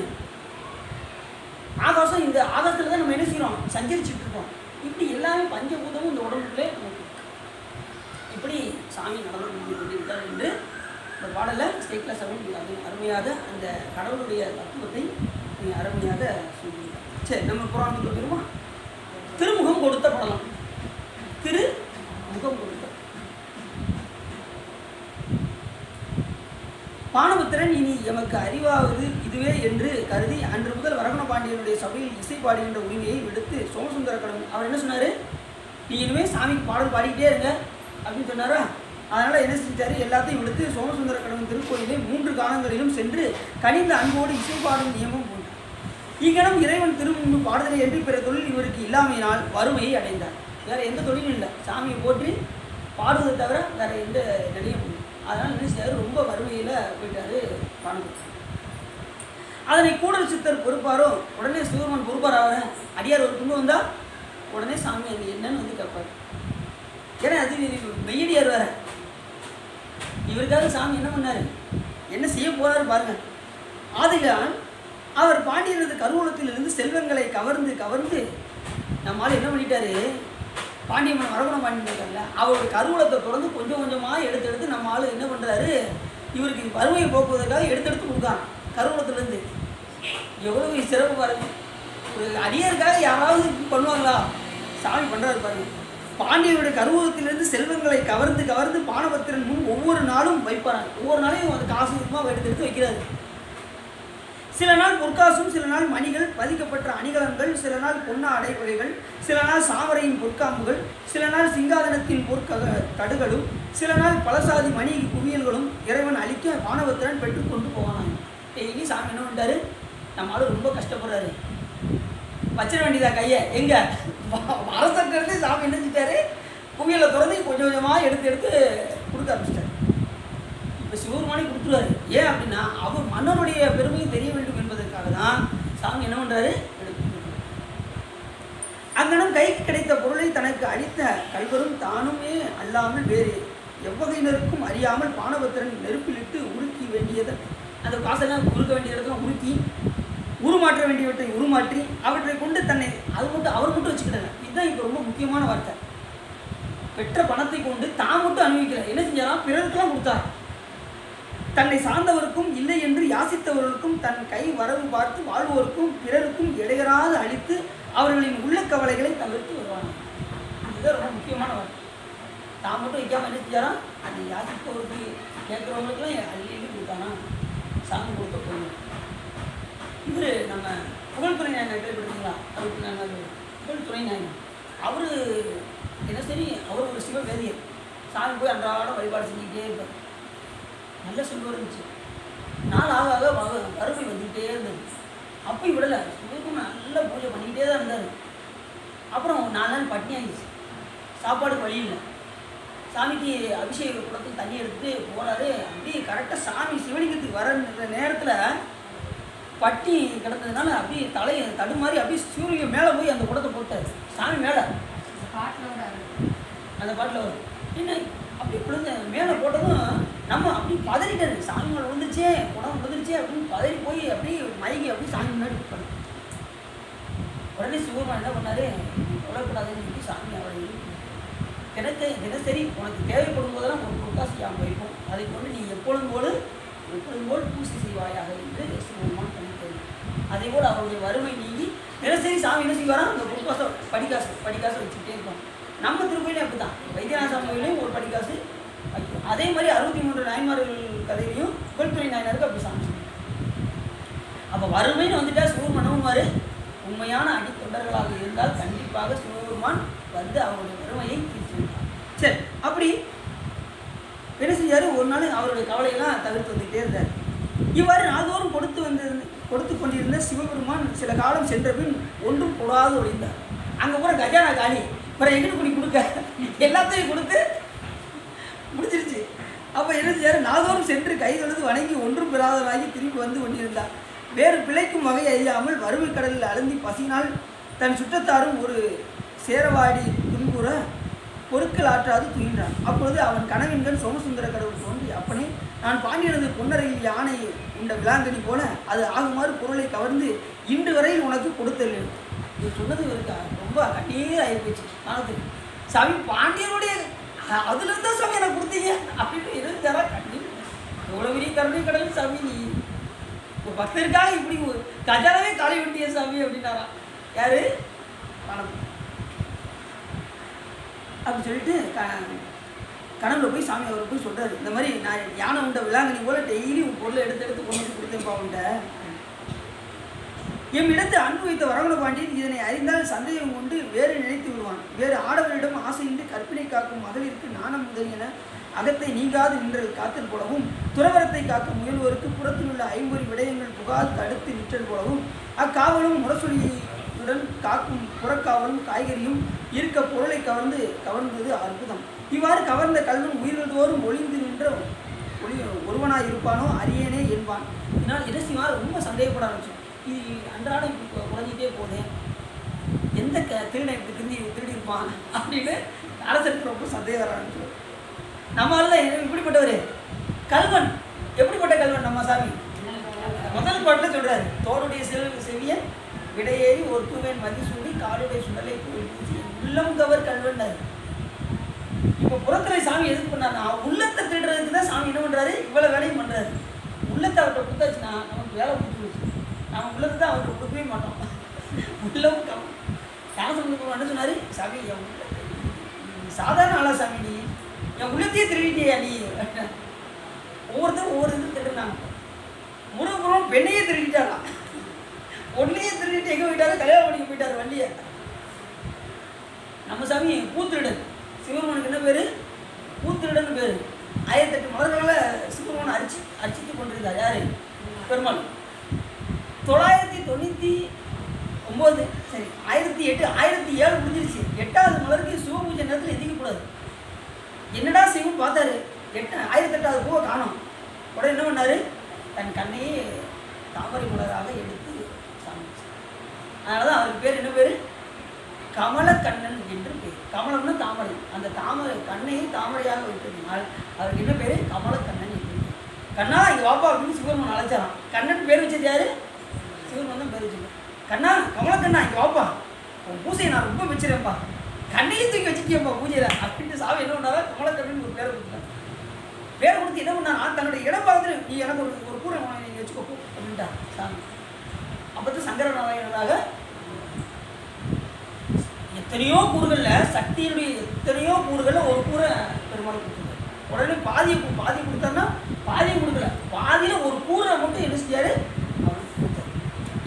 ஆகாசம். இந்த ஆகாசத்தில் தான் நம்ம என்ன செய்கிறோம்? சஞ்சரிச்சுட்டு இருக்கோம். இப்படி எல்லாமே பஞ்சபூதமும் இந்த உடம்புக்குள்ளே இப்படி சாமி நடந்து கொண்டிருந்தார் என்று இந்த பாடலில் ஸ்டேக்கில் சவுண்ட் அது அருமையாக அந்த கடவுளுடைய தத்துவத்தை அருமையாக சொல்லியிருக்காங்க. சரி, நம்ம புராணத்துக்கு வந்துருமா? திருமுகம் கொடுத்த படலாம். திருமுகம் கொடுத்த பானபத்திரன் இனி எமக்கு அறிவாவது இதுவே என்று கருதி அன்று முதல் வரகுண பாண்டியனுடைய சபையில் இசை பாடுகின்ற உரிமையை விடுத்து சோமசுந்தர கடவுள் அவர் என்ன சொன்னார்? நீ இனிமேல் சாமிக்கு பாடல் பாடிக்கிட்டே இருங்க அப்படின்னு சொன்னாரா? அதனால் என்ன செஞ்சார்? எல்லாத்தையும் விடுத்து சோமசுந்தர கடவுள் திருக்கோயிலை 3 காலங்களிலும் சென்று கனிந்த அன்போடு இசை பாடும் நியமம் போன்றார். இங்கனம் இறைவன் திருமுன்பு பாடுதலை என்று பிற தொழில் இவருக்கு இல்லாமையினால் வறுமையை அடைந்தார். வேறு எந்த தொழிலும் இல்லை, சாமியை போற்றி பாடுவதை தவிர வேறு எந்த நிலையும் இல்லை. அதனால் என்ன செய்யார்? ரொம்ப வறுமையில் போயிட்டார் பானபத்திரன். அதனை கூடல் சித்தர் பொறுப்பாரோ? உடனே சிவபெருமான் பொறுப்பார். அவர் அடியார் ஒரு துன்பம் வந்தால் உடனே சாமி அது என்னன்னு வந்து கேட்பார். ஏன்னா அது மெய்யடியார் வேற. இவருக்காக சாமி என்ன பண்ணார், என்ன செய்ய போறாரு பாருங்க. ஆதிலான் அவர் பாண்டியனது கருவூலத்திலிருந்து செல்வங்களை கவர்ந்து கவர்ந்து நம்மளால் என்ன பண்ணிட்டாரு? பாண்டியம்மன் வரகுண பாண்டியன் இருக்காங்கல்ல, அவருடைய கருவூலத்தை தொடர்ந்து கொஞ்சம் கொஞ்சமாக எடுத்து எடுத்து நம்ம ஆள் என்ன பண்ணுறாரு? இவருக்கு வறுமையை போக்குவதற்காக எடுத்து கொடுக்கான் கருவூலத்துலேருந்து. எவ்வளவு சிறப்பு பாருங்க. ஒரு அடியாருக்காக யாராவது பண்ணுவாங்களா? சாமி பண்ணுறாரு பாருங்க. பாண்டியனுடைய கருவூலத்திலிருந்து செல்வங்களை கவர்ந்து கவர்ந்து பானபத்திரன் முன் ஒவ்வொரு நாளும் வைப்பாராங்க. ஒவ்வொரு நாளையும் அந்த காசு இருக்குமா எடுத்து வைக்கிறாரு. சில நாள் பொற்காசும், சில நாள் மணிகள், பதிக்கப்பட்ட அணிகலன்கள், சில நாள் பொன்னா அடைவகைகள், சில நாள் சாமரையின் பொற்காம்புகள், சில நாள் சிங்காதனத்தின் கடுகளும், சில நாள் பலசாதி மணி குவியல்களும் இறைவன் அளிக்க பானபத்திரன் பெற்றுக்கொண்டு போவானாங்க. டெய்லி சாமி என்ன பண்ணிட்டாரு? நம்ம ஆளு ரொம்ப கஷ்டப்படுறாரு, வச்சிட வேண்டியதா கையை எங்க அரசர்கிட்ட சாமி என்ன செஞ்சிட்டாரு? குவியலை திறந்து கொஞ்சம் கொஞ்சமாக எடுத்து எடுத்து கொடுக்க ஆரம்பிச்சிட்டாரு. இப்போ சிவபெருமானே கொடுத்துருவாரு. ஏன் அப்படின்னா அவர் மன்னனுடைய பெருமையும் தெரிய வேண்டும் என்பதற்காக தான் சாமி என்ன பண்ணுறாரு? அங்கனம் கைக்கு கிடைத்த பொருளை தனக்கு அளித்த கல்வரும் தானுமே அல்லாமல் வேறு எவ்வகையினருக்கும் அறியாமல் பானபத்திரன் நெருப்பிலிட்டு உருக்கி வேண்டியதை அந்த காசெல்லாம் உருக்க வேண்டிய இடத்துல உருக்கி உருமாற்ற வேண்டியவற்றை உருமாற்றி அவற்றை கொண்டு தன்னை அது மட்டும் அவர் மட்டும் வச்சுக்கிட்டாங்க. இதுதான் இப்போ ரொம்ப முக்கியமான வார்த்தை. பெற்ற பணத்தை கொண்டு தான் மட்டும் அனுபவிக்கல, என்ன செஞ்சாலும் பிறருக்கெல்லாம் கொடுத்தார். தன்னை சார்ந்தவருக்கும் இல்லை என்று யாசித்தவர்களுக்கும் தன் கை வரவு பார்த்து வாழ்வோருக்கும் பிறருக்கும் இடையராது அளித்து அவர்களின் உள்ள கவலைகளை தவிர்த்து வருவாங்க. இதுதான் ரொம்ப முக்கியமான வார்த்தை. தான் மட்டும் வைக்காமல் என்ன செஞ்சாராம்? அந்த யாசித்தவருக்கு கேட்குறவங்களுக்குலாம் அள்ளி கொடுத்தானா? சாமி கொடுத்த பொருள். இது நம்ம புகழ்துறை நாயகர் கேள்விப்படுறீங்களா? அவருக்கு நாங்கள் புகழ்துறை நாயகர் அவர் என்ன சரி, அவர் ஒரு சிவ வேதியர். சாமி போய் அன்றாடம் வழிபாடு செஞ்சுக்கிட்டே இருப்பார். நல்ல செல்வம் இருந்துச்சு. நாள் ஆக ஆக வறுமை வந்துக்கிட்டே இருந்தது. அப்பயும் விடலை, சுகருக்கும் நல்ல பூஜை பண்ணிக்கிட்டே தான் இருந்தார். அப்புறம் 4 நாள் பட்டினி ஆகிடுச்சு, சாப்பாடு வழி இல்லை. சாமிக்கு அபிஷேக குளத்தில் தண்ணி எடுத்துகிட்டு போகிறாரு. அப்படியே கரெக்டாக சாமி சிவலிங்கத்துக்கு வர நேரத்தில் பட்டி கிடந்ததுனால அப்படியே தலையை தடுமாறி அப்படியே சூரியன் மேலே போய் அந்த குடத்தை போட்டார். சாமி மேலே அந்த பாட்டில் வரும். என்ன அப்படி விழுந்த மேலே போட்டதும் நம்ம அப்படி பதறிட்டாரு. சாமி மேலே விழுந்துருச்சே, குடம் விழுந்துருச்சே அப்படின்னு பதறி போய் அப்படியே மயங்கி அப்படியே சாமி முன்னாடி பண்ணு. உடனே சிவபெருமான் என்ன பண்ணாரு, தொடரக்கூடாதுன்னு சொல்லி சாமி அவரை தினசரி உனக்கு தேவைப்படும் போதெல்லாம் ஒரு பொற்காசு யாம் வைப்போம், அதை கொண்டு நீ எப்பொழுதும் போல் பூசி செய்வாயாக என்று சிவபெருமான் பண்ணித்தரு. அதே போல் அவருடைய வறுமை நீங்கி தினசரி சாமி என்ன செய்வாரா, அந்த பொற்காசை படிக்காசை வச்சுக்கிட்டே இருப்போம். நம்ம திருக்கோயிலே அப்படி தான், வைத்தியநாத சாமி கோயிலையும் ஒரு படிக்காசு வைக்கும். அதே மாதிரி 63 நாயன்மார்கள் கதையிலையும் புகழ்துறை நாயனருக்கு அப்படி சாமி. அப்போ வறுமைன்னு வந்துட்டா சிவபெருமான் நம்புவார். உண்மையான அடித்தொண்டர்களாக இருந்தால் கண்டிப்பாக சிவபெருமான் வந்து அவருடைய வறுமையை தீர்த்து விட்டார். சரி, அப்படி என்ன செஞ்சார், ஒரு நாள் அவருடைய கவலையெல்லாம் தவிர்த்து வந்துகிட்டே இருந்தார். இவ்வாறு நாள்தோறும் கொடுத்து கொண்டிருந்த சிவபெருமான் சில காலம் சென்ற பின் ஒன்றும் கொடாது ஒழிந்தார். அங்கே கூட கஜானா காலி, அப்புறம் எங்கிட்டு குடி கொடுக்க, எல்லாத்தையும் கொடுத்து முடிச்சிருச்சு. அப்போ என்ன செய்யார், நாள்தோறும் சென்று கை தொழுது வணங்கி ஒன்றும் பெறாதவராகி திரும்பி வந்து கொண்டிருந்தார். வேறு பிழைக்கும் வகை அறியாமல் வறுமை கடலில் அழுந்தி பசினால் தன் சுற்றத்தாரும் ஒரு சேரவாடி துன்புற பொருட்கள் ஆற்றாது துயின்றான். அப்பொழுது அவன் கனவின்கண் சோமசுந்தர கடவுள் தோன்றி, அப்பனே, நான் பாண்டியனது பொன்னரையில் யானை உண்ட விளாங்கனி போல அது ஆகுமாறு பொருளை கவர்ந்து இன்று வரையில் உனக்கு கொடுத்தல். இது சொன்னது இருக்கா ரொம்ப கண்ணீர் ஆகி போச்சு. ஆனால் சாமி பாண்டியனுடைய அதுல இருந்தா சாமி எனக்கு கொடுத்தீங்க அப்படின்னு இருந்தாரா கண்ணீர். எவ்வளோ பெரிய கருணை கடல் சாமி, நீ ஒரு பக்தருக்காக இப்படி கஜானவே காலை விட்டிய சாமி அப்படின்னாரா. யாரு, பணம் அப்படின்னு சொல்லிட்டு கனவுல போய் சாமி அவரை போய் சொல்றாரு, இந்த மாதிரி நான் யானை உண்ட விளாங்கனி போல டெய்லி உன் பொருளை எடுத்து கொண்டு வந்து கொடுத்தேன்ப்பா உண்ட. எம் இடத்து அன்பு வைத்த வரவண பாண்டியன் இதனை அறிந்தால் சந்தேகம் கொண்டு வேறு நினைத்து விடுவான். வேறு ஆடவரிடம் ஆசையின்றி கற்பினை காக்கும் மகளிருக்கு நாணம் முதலியன அகத்தை நீங்காது நின்றல் காத்தல் போலவும், துறவரத்தை காக்க முயல்வோருக்கு புறத்தில் உள்ள 50 விடயங்கள் புகாது தடுத்து நிற்றல் போலவும், அக்காவலும் முரசொலியுடன் காக்கும் புறக்காவலும் காய்கறியும் இருக்க பொருளை கவர்ந்தது அற்புதம். இவ்வாறு கவர்ந்த கல்வன் உயிர்கள் தோறும் ஒளிந்து நின்ற ஒருவனாய் இருப்பானோ அறியேனே என்பான். இதனால் இடசிமார் ரொம்ப சந்தேகப்பட ஆரம்பிச்சோம். இது அன்றாடம் இப்படி குறைஞ்சிட்டே போதேன், எந்த திருடனை இப்படி திருடி இருப்பான் அப்படின்னு அரசருக்கு ரொம்ப சந்தேகம் ஆரம்பிச்சோம். நம்மளால இப்படிப்பட்டவர் கல்வன், எப்படிப்பட்ட கல்வன் நம்ம சாமி முதல் பாட்டில் சொல்றாரு, தோடுடைய செவியன் விடையேறி ஒரு தூவன் மதிசூடி காடுடைய சுடலை கோயில் பூசி உள்ளம் கவர் கல்வன்னாரு. இப்போ புறத்துறை சாமி எதுக்கு பண்ணாருன்னா உள்ளத்தை திருடுறதுக்கு தான் சாமி என்ன பண்ணுறாரு, இவ்வளோ வேலையும் பண்ணுறாரு. உள்ளத்தை அவர்கிட்ட கொடுத்தாச்சுன்னா நமக்கு வேலை கொடுத்துருச்சு. நம்ம உள்ளத்தை தான் அவர்கிட்ட கொடுக்கவே மாட்டோம். உள்ளம் யாரும் என்ன சொன்னார், சாமி என் சாதாரண ஆளா சாமி, நீ என் உள்ளத்தையே திருடிட்டியா நீ. ஒவ்வொருத்தரும் ஒவ்வொரு இது திருடுனாங்க. முருகபுரம் பெண்ணையே திருடிட்டாரா, ஒன்னையே திருடிட்டு எங்கே போயிட்டாரு, கல்யாணம் பண்ணிக்க போயிட்டாரு வள்ளியை. நம்ம சாமி பூத்திருடன், சிவபெருமானுக்கு என்ன பேர், பூத்திருடன் பேர். 1008 மலர்களால் சிவபெருமான் அர்ச்சித்து கொண்டிருந்தார். யார், பெருமாள். 999 சரி 1007 முடிஞ்சிருச்சு. 8வது மலருக்கு சிவ பூஜை நேரத்தில் எதிக்கக்கூடாது. என்னடா சிவன் பார்த்தாரு, 1008வது பூவை காணும். உடனே என்ன பண்ணார், தன் கண்ணையே தாமரை மலராக எடுத்து சாமி. அதனால தான் அவருக்கு பேர் என்ன பேர், கமலக்கண்ணன் என்று பேர். கமலம்னா தாமரை, அந்த தாமரை கண்ணையை தாமரையாக வைத்ததினால் அவருக்கு என்ன பேர், கமலக்கண்ணன் என்று பேர். கண்ணா இங்கே வாப்பா அப்படின்னு சிவபெருமான் அழைச்சாராம். கண்ணன் பேர் வச்சது யாரு, சிவபெருமான் தான் பேர் வச்சுருக்கேன். கண்ணா கமலக்கண்ணா இங்கே வாப்பா, உன் பூசையை நான் ரொம்ப வச்சுருவேன்ப்பா, கண்ணையும் தூக்கி வச்சுட்டியப்பா பூஜையில் அப்படின்ட்டு சாமி என்ன பண்ணாரா, கமலக்கண்ணன் ஒரு பேரை கொடுத்தார். பேரை கொடுத்து என்ன பண்ணா, தன்னுடைய இடம் பார்த்துட்டு நீ எனக்கு ஒரு கூரை நீங்கள் வச்சுக்கோ அப்படின்ட்டா சாமி. அப்போ சங்கரநாராயணராக எத்தனையோ கூறுகளில் சக்தியினுடைய எத்தனையோ கூறுகளில் ஒரு கூரை பெருமாள் கொடுத்துருக்காரு. உடனே பாதி கொடுத்தாருன்னா பாதியை கொடுக்கல, பாதியில் ஒரு கூரை மட்டும் என்ன செஞ்சாரு அவருக்கு கொடுத்தாரு.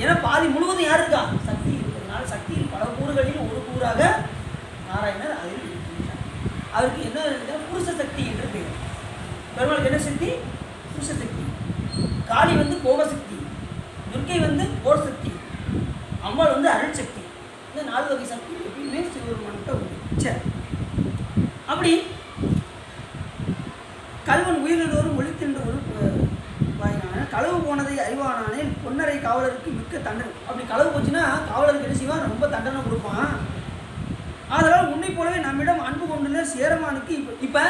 ஏன்னா பாதி முழுவதும் யார் இருக்கா, சக்தி இருக்கிறதுனால சக்தியில் பல கூறுகளில் ஒரு கூறாக நாராயணர் அதில் இருக்கின்றார். அவருக்கு என்ன புருஷ சக்தி என்று பெயர். பெருமாளுக்கு என்ன சக்தி, புருஷ சக்தி. காளி வந்து கோபசக்தி, துர்க்கை வந்து போர் சக்தி, அம்மாள் வந்து அருள் சக்தி. இந்த 4 வகை சக்தி எப்பயுமே சிவபெருமான்கிட்ட உண்டு. சரி, அப்படி கல்வன் உயிரிழந்தோறும் ஒழித்தின்ற ஒரு வாயினான களவு போனதை அறிவானானே பொன்னர் கல்லறை காவலருக்கு மிக்க தண்டனை. அப்படி களவு போச்சுன்னா காவலருக்கு என்ன செய்வான்? ரொம்ப தண்டனை கொடுப்பான். அதனால் உன்னை போலவே நம்மிடம் அன்பு கொண்டுள்ள சேரமானுக்கு இப்போ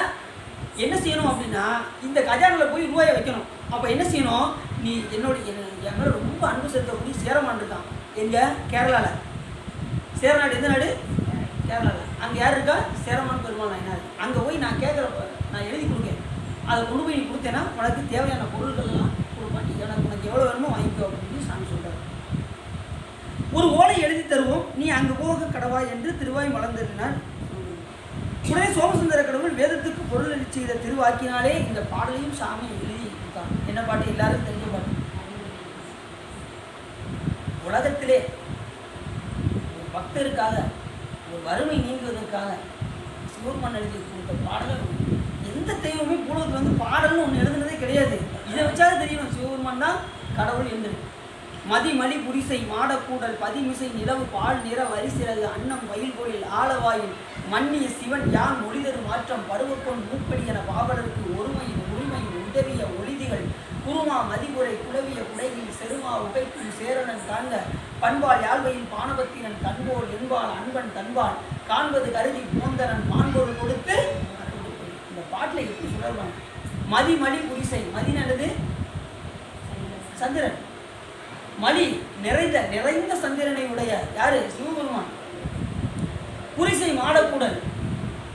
என்ன செய்யணும் அப்படின்னா, இந்த கஜானில் போய் ரூபாயை வைக்கணும். அப்போ என்ன செய்யணும்? நீ என் மேலே ரொம்ப அன்பு செலுத்தக்கூடிய சேரமான் இருக்கான். எங்கே? கேரளாவில். சேரநாடு எந்த நாடு? கேரளாவில். அங்கே யார் இருக்கா? சேரமான் பெருமாள் நாயனார். அங்கே போய் நான் கேட்குறப்ப நான் எழுதி கொடுக்கேன். அதை கொண்டு போய் நீ கொடுத்தேன்னா உனக்கு தேவையான பொருட்கள்லாம் கொடுப்பான். நீ உனக்கு எவ்வளோ வேணுமோ வாங்கிக்கோ அப்படின்னு சாமி சொல்கிறார். ஒரு ஓலை எழுதி தருவோம், நீ அங்கு போக கடவா என்று திருவாய் மலர்ந்திருந்தார். உடனே சோமசுந்தர கடவுள் வேதத்துக்கு பொருள் செய்த திருவாக்கினாலே இந்த பாடலையும் சாமி எழுதி கொடுத்தான். என்ன பாட்டு? எல்லாரும் தெரிஞ்ச பாட்டு. உலகத்திலே ஒரு பக்தருக்காக, ஒரு வறுமை நீங்குவதற்காக சிவபெருமான் எழுதி கொடுத்த பாடல். எந்த தெய்வமே பூலகத்தில் பாடல்னு ஒன்று எழுதுனதே கிடையாது. இதை வச்சாலும் தெரியணும் சிவபெருமான் தான் கடவுள் என்று. மதிமலி புரிசை மாடக்கூடல் பதிமிசை நிலவு பால் நிற வரிசிறகு அன்னம் வயல் கோயில் ஆலவாயில் மன்னிய சிவன் யான் மொழிதரு மாற்றம் பருவக்கொன் மூப்படி என பாவலருக்கு ஒருமையின் உரிமையின் உதவிய ஒளிதிகள் குருமா மதிபுரை குலவிய குடையில் செருமா உகைக்கும் சேரணன் காண்க பண்பால் யாழ்வையின் பானபத்தினன் கண்போல் என்பால் அன்பன் தன்பால் காண்பது கருதி போந்தனன் மாண்பொருள் கொடுத்து. இந்த பாட்டில் எப்படி சொல்லுவாங்க? மதிமலி புரிசை, மதி நல்லது சந்திரன், மலி நிறைந்த சந்திரனை உடைய யாரு? சிவபெருமான். புரிசை மாடக்கூடல்,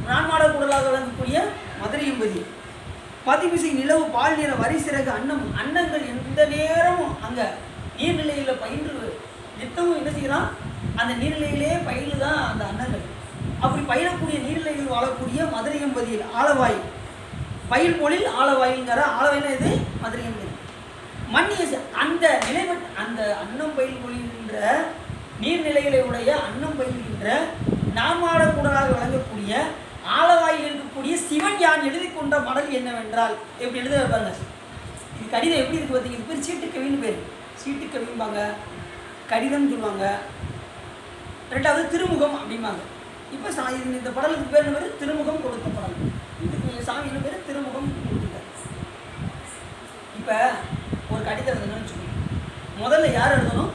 நான் மாடக்கூடலாக விளங்கக்கூடிய மதுரையம்பதி. பதிமிசை நிலவு பால் நிற வரிசிறகு அன்னங்கள் எந்த நேரமும் அங்கே நீர்நிலையில் பயின்று நித்தமும் என்ன செய்யறான்? அந்த நீர்நிலையிலே பயிலுதான் அந்த அன்னங்கள். அப்படி பயிலக்கூடிய நீர்நிலையில் வாழக்கூடிய மதுரையம்பதியில் ஆலவாய், பயில் போலில் ஆலவாயில்ங்கிற ஆலவாயினா இது மதுரையம்பதி. மன்னிய அந்த நிலைப்பட்ட அந்த அன்னம் பயில் பொழிகின்ற நீர்நிலைகளை உடைய அன்னம் பயில்கின்ற நாமாடக்கூடலாக விளங்கக்கூடிய ஆலவாயில் இருக்கக்கூடிய சிவன் யான் எழுதி கொண்ட மடல் என்னவென்றால், எப்படி எழுத வைப்பாங்க? இது கடிதம் எப்படி இருக்கு பார்த்தீங்க? இது பேர் சீட்டு கவின்னு பேர். சீட்டு கவிம்பாங்க, கடிதம் சொல்லுவாங்க. ரெண்டாவது திருமுகம் அப்படிம்பாங்க. இப்போ இந்த படலுக்கு பேர் என்ன பேர்? திருமுகம் கொடுத்த படல். இதுக்கு சாமி என்ன பேர்? திருமுகம் கொடுத்துருக்காரு. இப்போ ஒரு கடிதம் எழுதணும்னு வச்சுக்கோங்க. முதல்ல யார் எழுதணும்?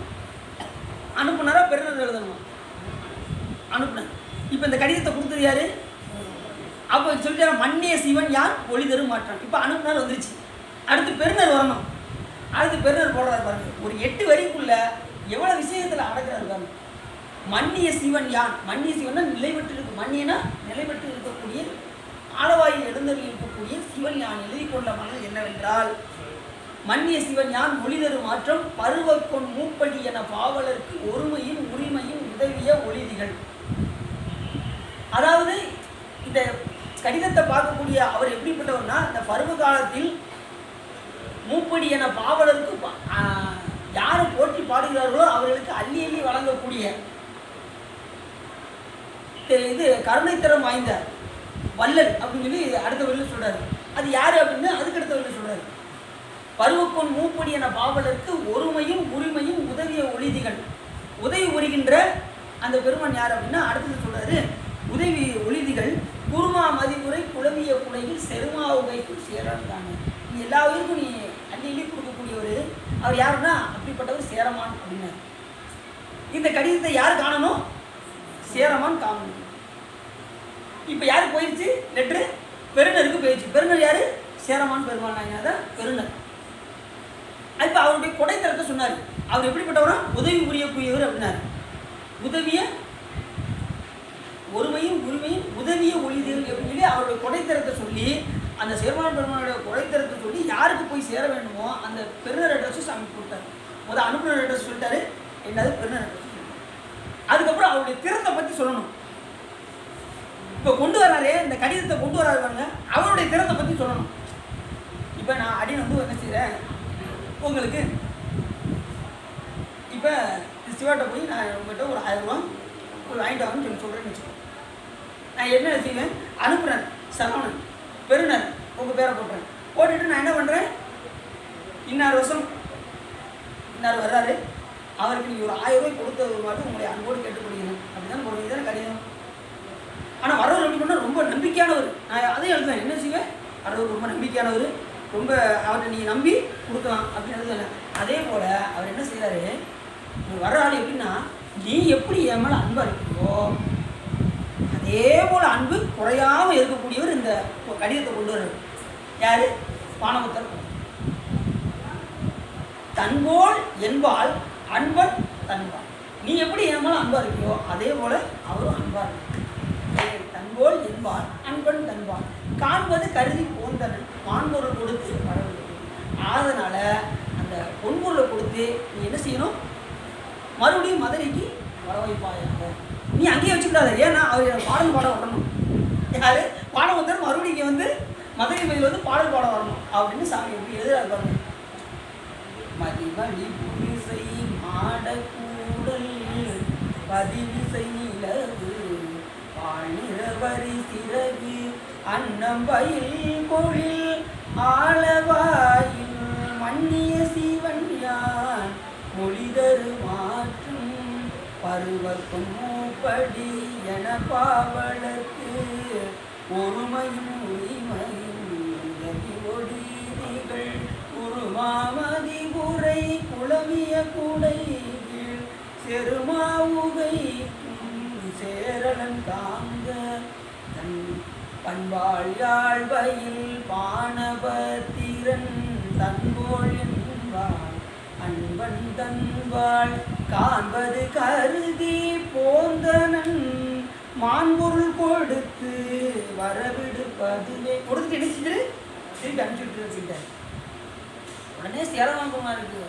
அனுப்புனரா பெறுநர் எழுதணும்? அனுப்புனர். இப்போ இந்த கடிதத்தை கொடுத்தது யாரு? அப்போ சொல்லிட்டு மன்னிய சிவன் யார் ஒளி தரும் மாற்றம். இப்போ அனுப்புனர் வந்துருச்சு. அடுத்து பெறுநர் வரணும். அடுத்து பெறுநர் போடுறாரு பாருங்க. ஒரு 8 வரிக்குள்ள எவ்வளோ விஷயத்தில் அடக்கிறாரு பாருங்க. மன்னிய சிவன் யான், மன்னிய சிவன்னா நிலைபெற்று இருக்கு, மன்னியனா நிலைபெற்று இருக்கக்கூடிய ஆலவாயில் எழுந்தருள் இருக்கக்கூடிய சிவன் யான் எழுதி கொண்ட மனல் என்னவென்றால், மன்னிய சிவன் யான் மொழிதரு மாற்றம் பருவக்கொன் மூப்படி என பாவலருக்கு ஒருமையும் உரிமையும் உதவிய ஒளிதிகள். அதாவது இந்த கடிதத்தை பார்க்கக்கூடிய அவர் எப்படிப்பட்டவர்னா, இந்த பருவ காலத்தில் மூப்படி என பாவலருக்கு யாரை போற்றி பாடுகிறார்களோ அவர்களுக்கு அள்ளி அள்ளி வழங்கக்கூடிய இது கருணைத்தரம் வாய்ந்த வள்ளல் அப்படின்னு சொல்லி அடுத்த வரையில் சொல்றாரு. அது யாரு அப்படின்னு அதுக்கு அடுத்த வரையில் சொல்றாரு. பருவக்கொன் மூப்படி என பாவலருக்கு ஒருமையும் உரிமையும் உதவிய ஒளிதிகள். உதவி உரிகின்ற அந்த பெருமான் யார் அப்படின்னா அடுத்தது சொல்றாரு. உதவி ஒளிதிகள் குருமா மதிமுறை குழவிய குடையில் செருமா உகைக்கும் சேரன்தாங்க. நீ எல்லா உயிருக்கும் நீ அள்ளி அள்ளி கொடுக்கக்கூடியவர். அவர் யாருன்னா அப்படிப்பட்டவர் சேரமான் அப்படின்னாரு. இந்த கடிதத்தை யார் காணணும்? சேரமான் காணணும். இப்போ யாருக்கு போயிடுச்சு லெட்ரு? பெருநருக்கு போயிடுச்சு. பெருநர் யாரு? சேரமான் பெருமாள் நாயனார் தான் பெருநர். இப்போ அவருடைய கொடைத்தரத்தை சொன்னார். அவர் எப்படிப்பட்டவரா? உதவி புரியக்கூடியவர் அப்படின்னாரு. உதவிய ஒருமையும் உரிமையும் உதவிய ஒளிதிகள் அப்படின்னு சொல்லி அவருடைய கொடைத்தரத்தை சொல்லி, அந்த சேரமான் பெருமானுடைய கொடைத்தரத்தை சொல்லி யாருக்கு போய் சேர வேண்டுமோ அந்த பெருநர் அட்ரஸும் சாமி கொடுத்தாரு. முதல் அனுப்புனர் அட்ரஸ் சொல்லிட்டாரு, என்னது பெருநர் அட்ரஸ் சொல்லிட்டாரு. அதுக்கப்புறம் அவருடைய திறத்தை பற்றி சொல்லணும். இப்போ கொண்டு வராரு, இந்த கடிதத்தை கொண்டு வராரு பாருங்க, அவருடைய திறத்தை பற்றி சொல்லணும். இப்போ நான் அடின்னு என்ன செய்கிறேன் உங்களுக்கு, இப்போ சிவாட்ட போய் நான் உங்கள்கிட்ட ஒரு 1000 ரூபா ஒரு வாங்கிட்டு வாங்கன்னு சொல்லி சொல்கிறேன்னு வச்சுக்கோங்க. நான் என்ன செய்வேன்? அனுப்புகிறேன் சரவணன் பெருநர் உங்கள் பேரை போட்டுறேன். போட்டுட்டு நான் என்ன பண்ணுறேன்? இன்னார் வருஷம் இன்னார் வர்றாரு, அவருக்கு நீங்கள் ஒரு 1000 ரூபாய் கொடுத்தது மட்டும் உங்களை அன்போடு கேட்டுக்கொள்கிறேன் அப்படிதான் போடுவீங்க தானே கடிதம். ஆனால் வரவர் எப்படி பண்ணால் ரொம்ப நம்பிக்கையானவர். நான் அதையும் எழுதுவேன். என்ன செய்வேன்? வரவர் ரொம்ப நம்பிக்கையானவர், ரொம்ப அவர்கிட்ட நீங்கள் நம்பி கொடுக்கலாம் அப்படின்னு எழுதுவேன். அதே போல் அவர் என்ன செய்கிறாரு, வர்ற ஆள் எப்படின்னா, நீ எப்படி என் மேலே அன்பாக இருக்கியோ அதே போல் அன்பு குறையாமல் இருக்கக்கூடியவர் இந்த கடிதத்தை கொண்டு வர்றாரு. யார்? பானமுத்தர். தன்போல் என்பால் அன்பன் தன்பால். நீ எப்படி என் மேலே அன்பாக இருக்கியோ அதே போல் அவரும் அன்பாக இருக்கு. தன்போல் என்பால் அன்பன் தன்பால். காண்பது கருதி போந்தனன் மான்பொருள் கொடுத்து வரவில்லை. அதனால் அந்த பொன்பொருளை கொடுத்து நீ என்ன செய்யணும், மறுபடியும் மதுரைக்கு வர வைப்பாயாக. நீ அங்கேயே வச்சுக்கூடாது. ஏன்னா அவர் எனக்கு பாடல் பாட வரணும். யார்? பாடம் வந்தாலும் மறுபடியும் வந்து மதுரை மதியில் வந்து பாடல் பாட வரணும் அப்படின்னு சாமி எப்படி எழுதுறாரு பாருங்க. மதிமணி புரிசை மாடக்கூடல் பதிவிசை நிலவு பாணிரவரி சிறகு அன்னம்பயில் கோவில் ஆளவாயில் மன்னிய சிவன் யான் மொழிதரு மாற்றும் பருவக்கும் மூப்படி என பாவலர்க்கு ஒருமையும் உரிமையும் ஒடிகள் உருமாமதி உரை குளமிய குடைகள் செருமாவுகை சேரலன் காங்க தன் பண்பாள் யாழ்வையில் பானபத்திரன் தன்போல் என்பாள் அன்பன் தன்பாள் காண்பது கருதி போந்தனன் மான்பொருள் கொடுத்து வரவிடுப்பதுவே. கொடுத்து கிடைச்சிட்டு திருப்பி அனுப்பிச்சுட்டு அப்படின்ட்டார். உடனே சேரவாங்கமா இருக்கு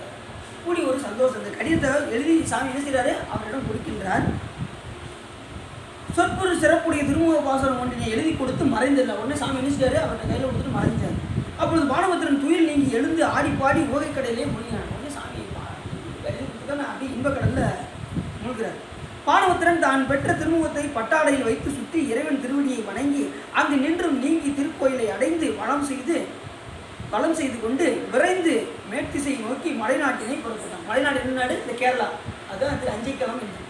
கூடி ஒரு சந்தோஷம். இந்த கடிதத்தை எழுதி சாமி என்ன செய்கிறாரு, அவரிடம் கொடுக்கின்றார். சொற்பொரு சிறப்புடைய திருமுக பாசனம் ஒன்றினை எழுதி கொடுத்து மறைந்தில்லை. உடனே சாமி என்ன செய்யாரு, அவர்கிட்ட கையில் கொடுத்துட்டு மறைஞ்சார். அப்பொழுது பானபத்திரன் துயில் நீங்கி எழுந்து ஆடி பாடி ஓகைக்கடையிலே மூழ்கினார். உடனே சாமி எழுதி கொடுத்து அப்படியே இன்பக்கடலில் மூழ்கிறார். பானபத்திரன் தான் பெற்ற திருமுகத்தை பட்டாடையில் வைத்து சுற்றி இறைவன் திருவடியை வணங்கி அங்கு நின்றும் நீங்கி திருக்கோயிலை அடைந்து வளம் செய்து கொண்டு விரைந்து மேற்திசை நோக்கி மலைநாட்டினை புறப்பட்டான். மலைநாடு என்ன நாடு? இந்த கேரளா. அதுதான் திரு அஞ்சைக்கிழமை என்று.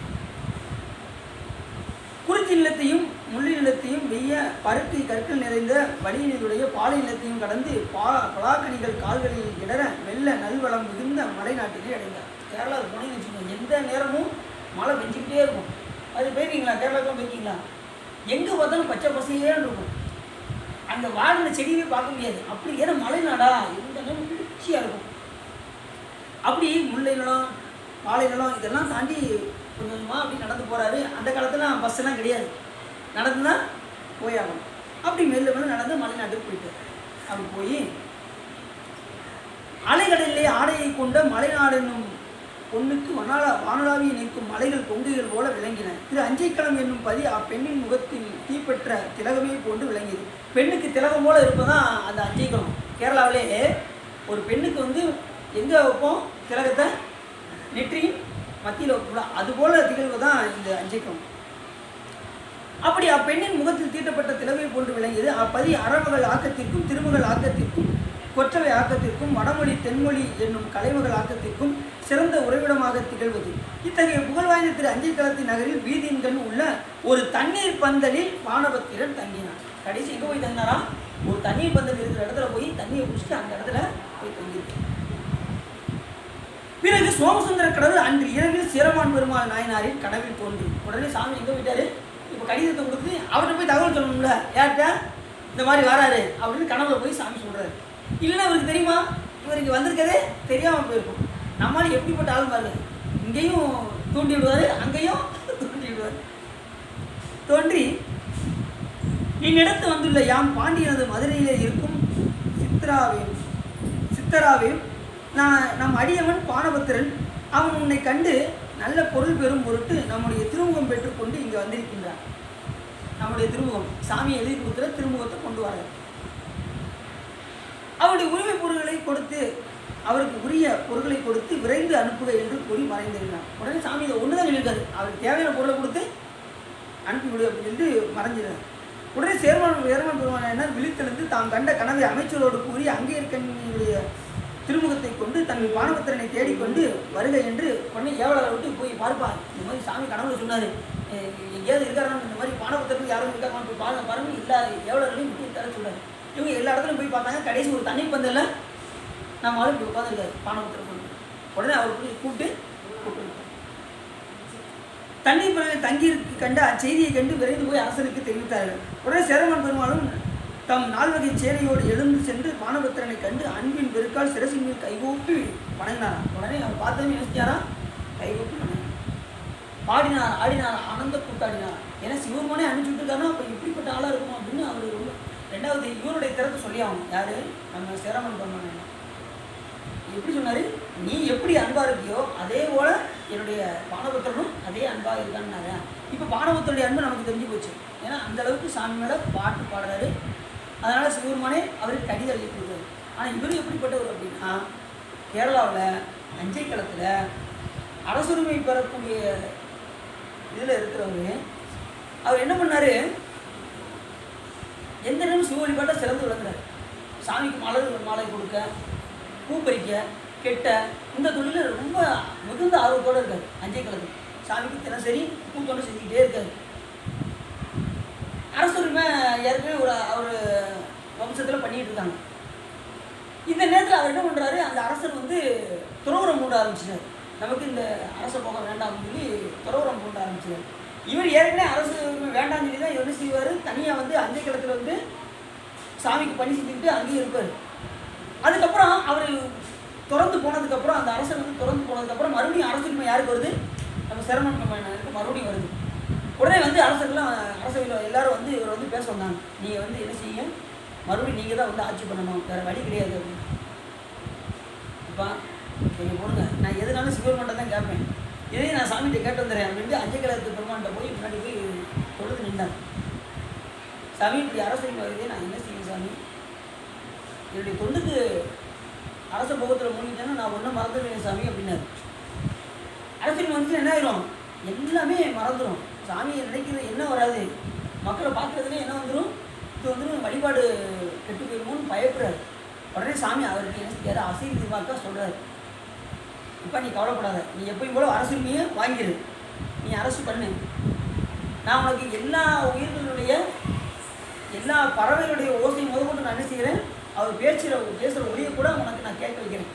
குறிச்சி நிலத்தையும் முள்ளி நிலத்தையும் வெய்ய பருத்தி கற்கள் நிறைந்த வழியினுடைய பாலை நிலத்தையும் கடந்து பலாக்கணிகள் கால்களில் இடர மெல்ல நல்வளம் மிகுந்த மலைநாட்டினை அடைந்தார். கேரளா போனீங்கன்னு வச்சுக்கோங்க, எந்த நேரமும் மழை பெஞ்சிக்கிட்டே இருக்கும். அது போயிருக்கீங்களா? கேரளாவுக்கும் போயிருக்கீங்களா? எங்கே பார்த்தாலும் பச்சை பசையேன்னு இருக்கும். அந்த வாழ்ந்த செடியவே பார்க்க முடியாது. அப்படி ஏன்னா மலைநாடா எந்த நேரம் குளிர்ச்சியாக இருக்கும். அப்படி முல்லை நிலம் வாழை நிலம் இதெல்லாம் தாண்டி கொஞ்சம் கொஞ்சமாக அப்படி நடந்து போகிறாரு. அந்த காலத்தில் பஸ்ஸெல்லாம் கிடையாது, நடந்து தான் போயாகணும். அப்படி மெல்ல மெல்ல நடந்து மலைநாட்டுக்கு போயிட்டு அப்படி போய் அலைகடலிலே ஆடையை கொண்ட மலைநாடு என்னும் பொண்ணுக்கு வானளாவி நிற்கும் மலைகள் கொங்குகள் போல விளங்கின. திரு அஞ்சைக்களம் என்னும் பதி அப்பெண்ணின் முகத்தில் தீப்பெற்ற திலகமே போன்று விளங்கியது. பெண்ணுக்கு திலகம் போல இருப்பதான் அந்த அஞ்சைக்களம். கேரளாவிலே ஒரு பெண்ணுக்கு வந்து எங்கே வைப்போம் திலகத்தை? நெற்றியின் மத்தியில் வைப்போம். அதுபோல திகழ்வு தான் இந்த அஞ்சைக்களம். அப்படி அப்பெண்ணின் முகத்தில் தீட்டப்பட்ட திலகை போன்று விளங்கியது. அப்பதி அறமகள் ஆக்கத்திற்கும் திருமகள் ஆக்கத்திற்கும் கொற்றவை ஆக்கத்திற்கும் வடமொழி தென்மொழி என்னும் கலைமகள் ஆக்கத்திற்கும் சிறந்த உறைவிடமாக திகழ்வது. இத்தகைய புகழ்வாய்ந்த திரு அஞ்சைக்களத்தின் நகரில் வீதியின் கண் உள்ள ஒரு தண்ணீர் பந்தலில் பானபத்திரன் தங்கினார். கடைசி எங்கே போய் தங்கினாரா? ஒரு தண்ணீர் பந்தல் இருக்கிற இடத்துல போய் தண்ணியை குடிச்சிட்டு அந்த இடத்துல போய் தங்கியிருக்கார். பிறகு சோமசுந்தர கடவுள் அன்று இரவில் சேரமான் பெருமாள் நாயனாரின் கனவில் தோன்றி. உடனே சாமி எங்கே போயிட்டாரு? இப்போ கடிதத்தை கொடுத்து அவர்கிட்ட போய் தகவல் சொல்லணும்ல, யார்கிட்ட இந்த மாதிரி வராரு அப்படின்னு கனவுல போய் சாமி சொல்றாரு. இல்லைன்னா அவருக்கு தெரியுமா? இவர் இங்கே வந்திருக்கதே தெரியாமல் போயிருக்கும். நம்மளால எப்படிப்பட்ட ஆள் பாருங்க, இங்கேயும் தூண்டி விடுவார், அங்கேயும் தூண்டி விடுவார். தோன்றி இந்நிடத்து வந்துள்ள யாம் பாண்டியனது மதுரையிலே இருக்கும் சித்தராவையும் நம் அடியவன் பானபத்திரன் அவன் உன்னை கண்டு நல்ல பொருள் பெறும் பொருட்டு நம்முடைய திருமுகம் பெற்றுக்கொண்டு இங்கே வந்திருக்கின்றான். நம்முடைய திருமுகம் சாமி எழுதி கொடுக்குற திருமுகத்தை கொண்டு வர அவருடைய உரிமை பொருட்களை கொடுத்து அவருக்கு உரிய பொருட்களை கொடுத்து விரைந்து அனுப்புக என்று கூறி மறைந்திருந்தார். உடனே சாமி இதை ஒன்று தான் சொல்லியிருக்காரு, அவருக்கு தேவையான பொருளை கொடுத்து அனுப்பிவிடு அப்படின்னு சொல்லி மறைஞ்சிருந்தார். உடனே சேரமான் பெருமானார் விழித்தெழுந்து தாம் கண்ட கனவை அமைச்சரோடு கூறி அங்கே இருக்கக்கூடிய திருமுகத்தை கொண்டு தன் பானபத்திரனை தேடிக்கொண்டு வருக என்று உடனே ஏவலரை விட்டு போய் பார்ப்பார். இந்த மாதிரி சாமி கனவுல சொன்னார், எங்கேயாவது இருக்காரான்னு, இந்த மாதிரி பானபத்திரத்துக்கு யாரும் இருக்காங்க போய் பாருங்க இல்லாத ஏவலர்களையும் விட்டு தர சொல்றாரு. இவங்க எல்லா இடத்துலையும் போய் பார்த்தாங்க. கடைசி ஒரு தண்ணீர் பந்தல்ல நம்ம ஆளு இப்படி உட்காந்துருக்காரு பானபத்திரம் கொண்டு. உடனே அவர் கூப்பிட்டு தண்ணீர் பறவையில் தங்கியிருக்கு கண்ட அச்செய்தியை கண்டு விரைந்து போய் அரசனுக்கு தெரிவித்தார்கள். உடனே சேரமான் பெருமாளும் தம் 4 வகை சேனையோடு எழுந்து சென்று பானபத்திரனை கண்டு அன்பின் பெருக்கால் சிரசின் மேல் கைகூப்பி வணங்கினாராம். உடனே அவர் பார்த்தவங்க யோசிச்சாராம், கைகூப்பி வணங்கினார், பாடினார், ஆடினார், ஆனந்த கூத்தாடினார். ஏன்னா சிவருமானே அனுப்பிச்சு விட்டுருக்காருன்னா அப்போ இப்படிப்பட்ட ஆளாக இருக்கும் அப்படின்னு அவர் ரொம்ப. ரெண்டாவது இவருடைய திறத்தை சொல்லி ஆகணும். யார்? நம்ம சேரமான் பெருமான். எப்படி சொன்னார்? நீ எப்படி அன்பாக இருக்கியோ அதே போல் என்னுடைய பானபத்திரனும் அதே அன்பாக இருக்கான்னாரு. இப்போ பானபத்திரனுடைய அன்பு நமக்கு தெரிஞ்சு போச்சு. ஏன்னா அந்தளவுக்கு சாமி மேலே பாட்டு பாடுறாரு. அதனால் சிவருமானே அவருக்கு கடிதம் எழுதி கொடுக்குறாரு. ஆனால் இவர் எப்படிப்பட்டவர் அப்படின்னா, கேரளாவில் அஞ்சை களத்தில் அரசுரிமை பெறக்கூடிய இதில் இருக்கிறவர். அவர் என்ன பண்ணார்? எந்த நேரம் சிவ வழிபாட்டை சிறந்து விளங்குறாரு. சாமிக்கு மாலை கொடுக்க, பூ பறிக்க, கெட்ட இந்த தொழிலில் ரொம்ப மிகுந்த ஆர்வத்தோடு இருக்கார். அஞ்சை களத்தில் சாமிக்கு தினசரி பூத்தொண்டு செஞ்சுக்கிட்டே இருக்காரு. அரசுரிமை ஏற்கனவே ஒரு வம்சத்தில் பண்ணிகிட்டு இருக்காங்க. இந்த நேரத்தில் அவர் என்ன பண்ணுறாரு? அந்த அரசர் துறவுரம் பூண்ட ஆரம்பிச்சிட்டார். நமக்கு இந்த அரச போக வேண்டாம்னு சொல்லி துறவுரம் பூண்ட ஆரம்பிச்சார். இவர் ஏற்கனவே அரசு வேண்டாம்னு சொல்லி தான் என்ன செய்வார்? தனியாக அஞ்சை களத்தில் சாமிக்கு பணி செஞ்சுக்கிட்டு அங்கேயும் இருப்பார். அதுக்கப்புறம் அவர் திறந்து போனதுக்கப்புறம், அந்த அரசர் திறந்து போனதுக்கப்புறம் மறுபடியும் அரசுரிமை யாருக்கு வருது? நம்ம சேரமான் பெருமானுக்கு மறுபடியும் வருது. உடனே அரசர்கள்லாம் அரசவையில் எல்லாரும் இவர் பேச வந்தாங்க. நீங்கள் என்ன செய்ய, மறுபடியும் நீங்கள் தான் ஆட்சி பண்ணணும், வேறு வழி கிடையாது அப்படின்னு. அப்பா கொஞ்சம் போடுங்க, நான் எதுனாலும் சிவபெருமான்ட்ட தான் கேட்பேன், இதையும் நான் சாமிகிட்ட கேட்டு வந்துடுறேன் அப்படின்ட்டு அஞ்சை களத்து பெருமான்கிட்ட போய் முன்னாடி போய் தொழுது நின்றார். சாமி இப்படி அரசுரிமை வருது, நான் என்ன செய்வேன் சாமி? என்னுடைய தொண்டுக்கு அரச போகத்தில் மூழ்கிட்டேன்னா நான் ஒன்றும் மறந்துடுவேன் சாமி அப்படின்னாரு. அரசுரிமை என்ன ஆயிரும்? எல்லாமே மறந்துடும். சாமியை நினைக்கிறது என்ன வராது, மக்களை பார்க்குறதுலே என்ன வந்துடும், இது வழிபாடு கெட்டு போயிருமோன்னு பயப்படுறாரு. உடனே சாமி அவருக்கு என்ன செய்யாரு? அசைவமாக சொல்கிறார், இப்போ நீ கவலைப்படாத, நீ எப்பயும் போல அரசுரிமையை வாங்கிடு, நீ அரசு பண்ணு, நான் உனக்கு எல்லா உயிர்களுடைய எல்லா பறவைகளுடைய ஓசை முதற்கொண்டு நான் என்ன செய்கிறேன், அவர் பேசுகிற ஒளியை கூட உனக்கு நான் கேட்க வைக்கிறேன்,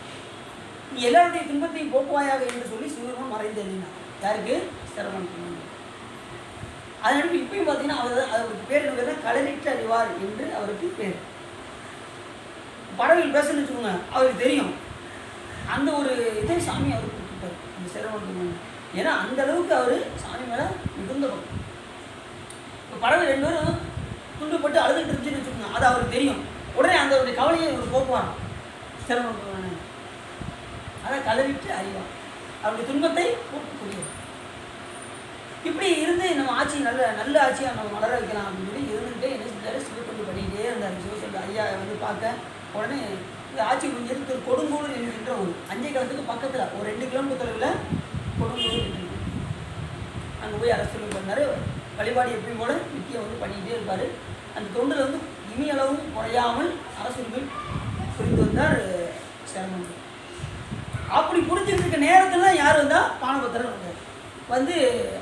நீ எல்லாருடைய துன்பத்தையும் போக்குவாயாக என்று சொல்லி சிவபெருமான் மறைந்தேன். யாருக்கு? சேரமான் பெருமான். அதனால இப்பயும் பார்த்தீங்கன்னா அவருக்கு பேர் என்ன? களரிட்டு அறிவார் என்று அவருக்கு பேர். பறவைகள் பேசணும்னு வச்சுக்கோங்க, அவருக்கு தெரியும். அந்த ஒரு இதை சாமி அவருக்கு கொடுத்துருப்பார் அந்த சேரமான் பெருமான். ஏன்னா அந்த அளவுக்கு அவர் சாமி மேலே மிகுந்த பக்கம். இப்போ பறவை 2 பேரும் துண்டுப்பட்டு அழுதுட்டு இருந்துச்சுன்னு வச்சுக்கோங்க, அது அவருக்கு தெரியும். உடனே அந்த ஒரு கவலையை இவர் போக்குவார் சேரமான் பெருமான். அதை களரிட்டு அறிவார், அவருடைய துன்பத்தை போக்கக்கூடியவர். இப்படி இருந்து நம்ம ஆட்சி நல்ல ஆட்சியாக நம்ம வளர வைக்கலாம் அப்படின்னு சொல்லி இருந்துகிட்டே என்ன செஞ்சார்? சிவத்தொண்டு பண்ணிக்கிட்டே இருந்தார். சிவத்தொண்டு ஐயா பார்க்க உடனே இந்த ஆட்சி முடிஞ்சது கொடுங்கோடு என்கின்ற ஒரு அஞ்சை களத்துக்கு பக்கத்தில் ஒரு 2 கிலோமீட்டர் தொலைவில் கொடுங்கோடு இருக்கு. அங்கே போய் அரசுரிமை பண்ணார். வழிபாடு எப்பயும் கூட நித்தியம் பண்ணிக்கிட்டே இருப்பார். அந்த தொண்டில் இமியளவும் குறையாமல் அரசுரிமை புரிந்து வந்தார் சேரமான். அப்படி புரிஞ்சுட்டு இருக்க நேரத்தில் தான் யார் வந்தால்? பானபத்திரன் வந்தார்.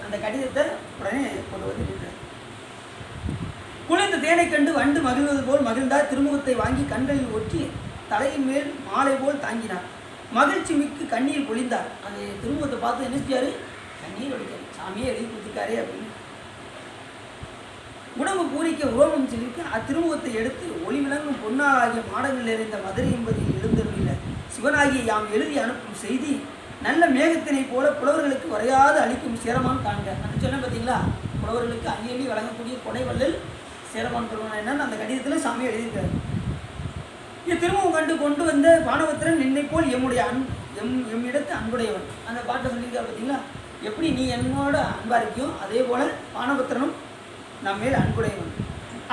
அந்த கடிதத்தை உடனே கொண்டு விட்டார். குளிர்ந்த தேனை கண்டு வண்டு மகிழ்வது போல் மகிழ்ந்தார். திருமுகத்தை வாங்கி கண்களில் ஒட்டி தலையின் மேல் மாலை போல் தாங்கினார். மகிழ்ச்சி மிக்கு கண்ணீர் பொழிந்தார். அந்த திருமுகத்தை பார்த்து என்ன செஞ்சாரு? கண்ணீர் வடித்தார். சாமியே எழுதி கொடுத்துருக்காரே அப்படின்னு. உடம்பு பூரிக்க உரோமம் செலுத்தி அத்திருமுகத்தை எடுத்து ஒளி விளங்கும் பொன்னாகிய மாடங்கள் நிறைந்த மதுரை என்பதில் எழுந்தருளில்லை சிவனாகிய யாம் எழுதி அனுப்பும் செய்தி நல்ல மேகத்தினை போல புலவர்களுக்கு வரையாது அளிக்கும் சேரமான் காண்க. அந்த சொன்ன பார்த்தீங்களா, புலவர்களுக்கு அள்ளி வழங்கக்கூடிய கொடைவள்ளல் சேரமான் பெருமான் என்னன்னு அந்த கடிதத்தில் சாமி எழுதியிருக்காரு. இது திரும்பவும் கொண்டு வந்த பானபத்திரன் நின்னை போல் எம்மிடத்து அன்புடையவன். அந்த பாட்டை சொல்லியிருக்காரு பார்த்தீங்களா, எப்படி நீ என்னோட அன்பா இருக்கியோ அதே போல பானபத்திரனும் நம்ம மேல் அன்புடையவன்.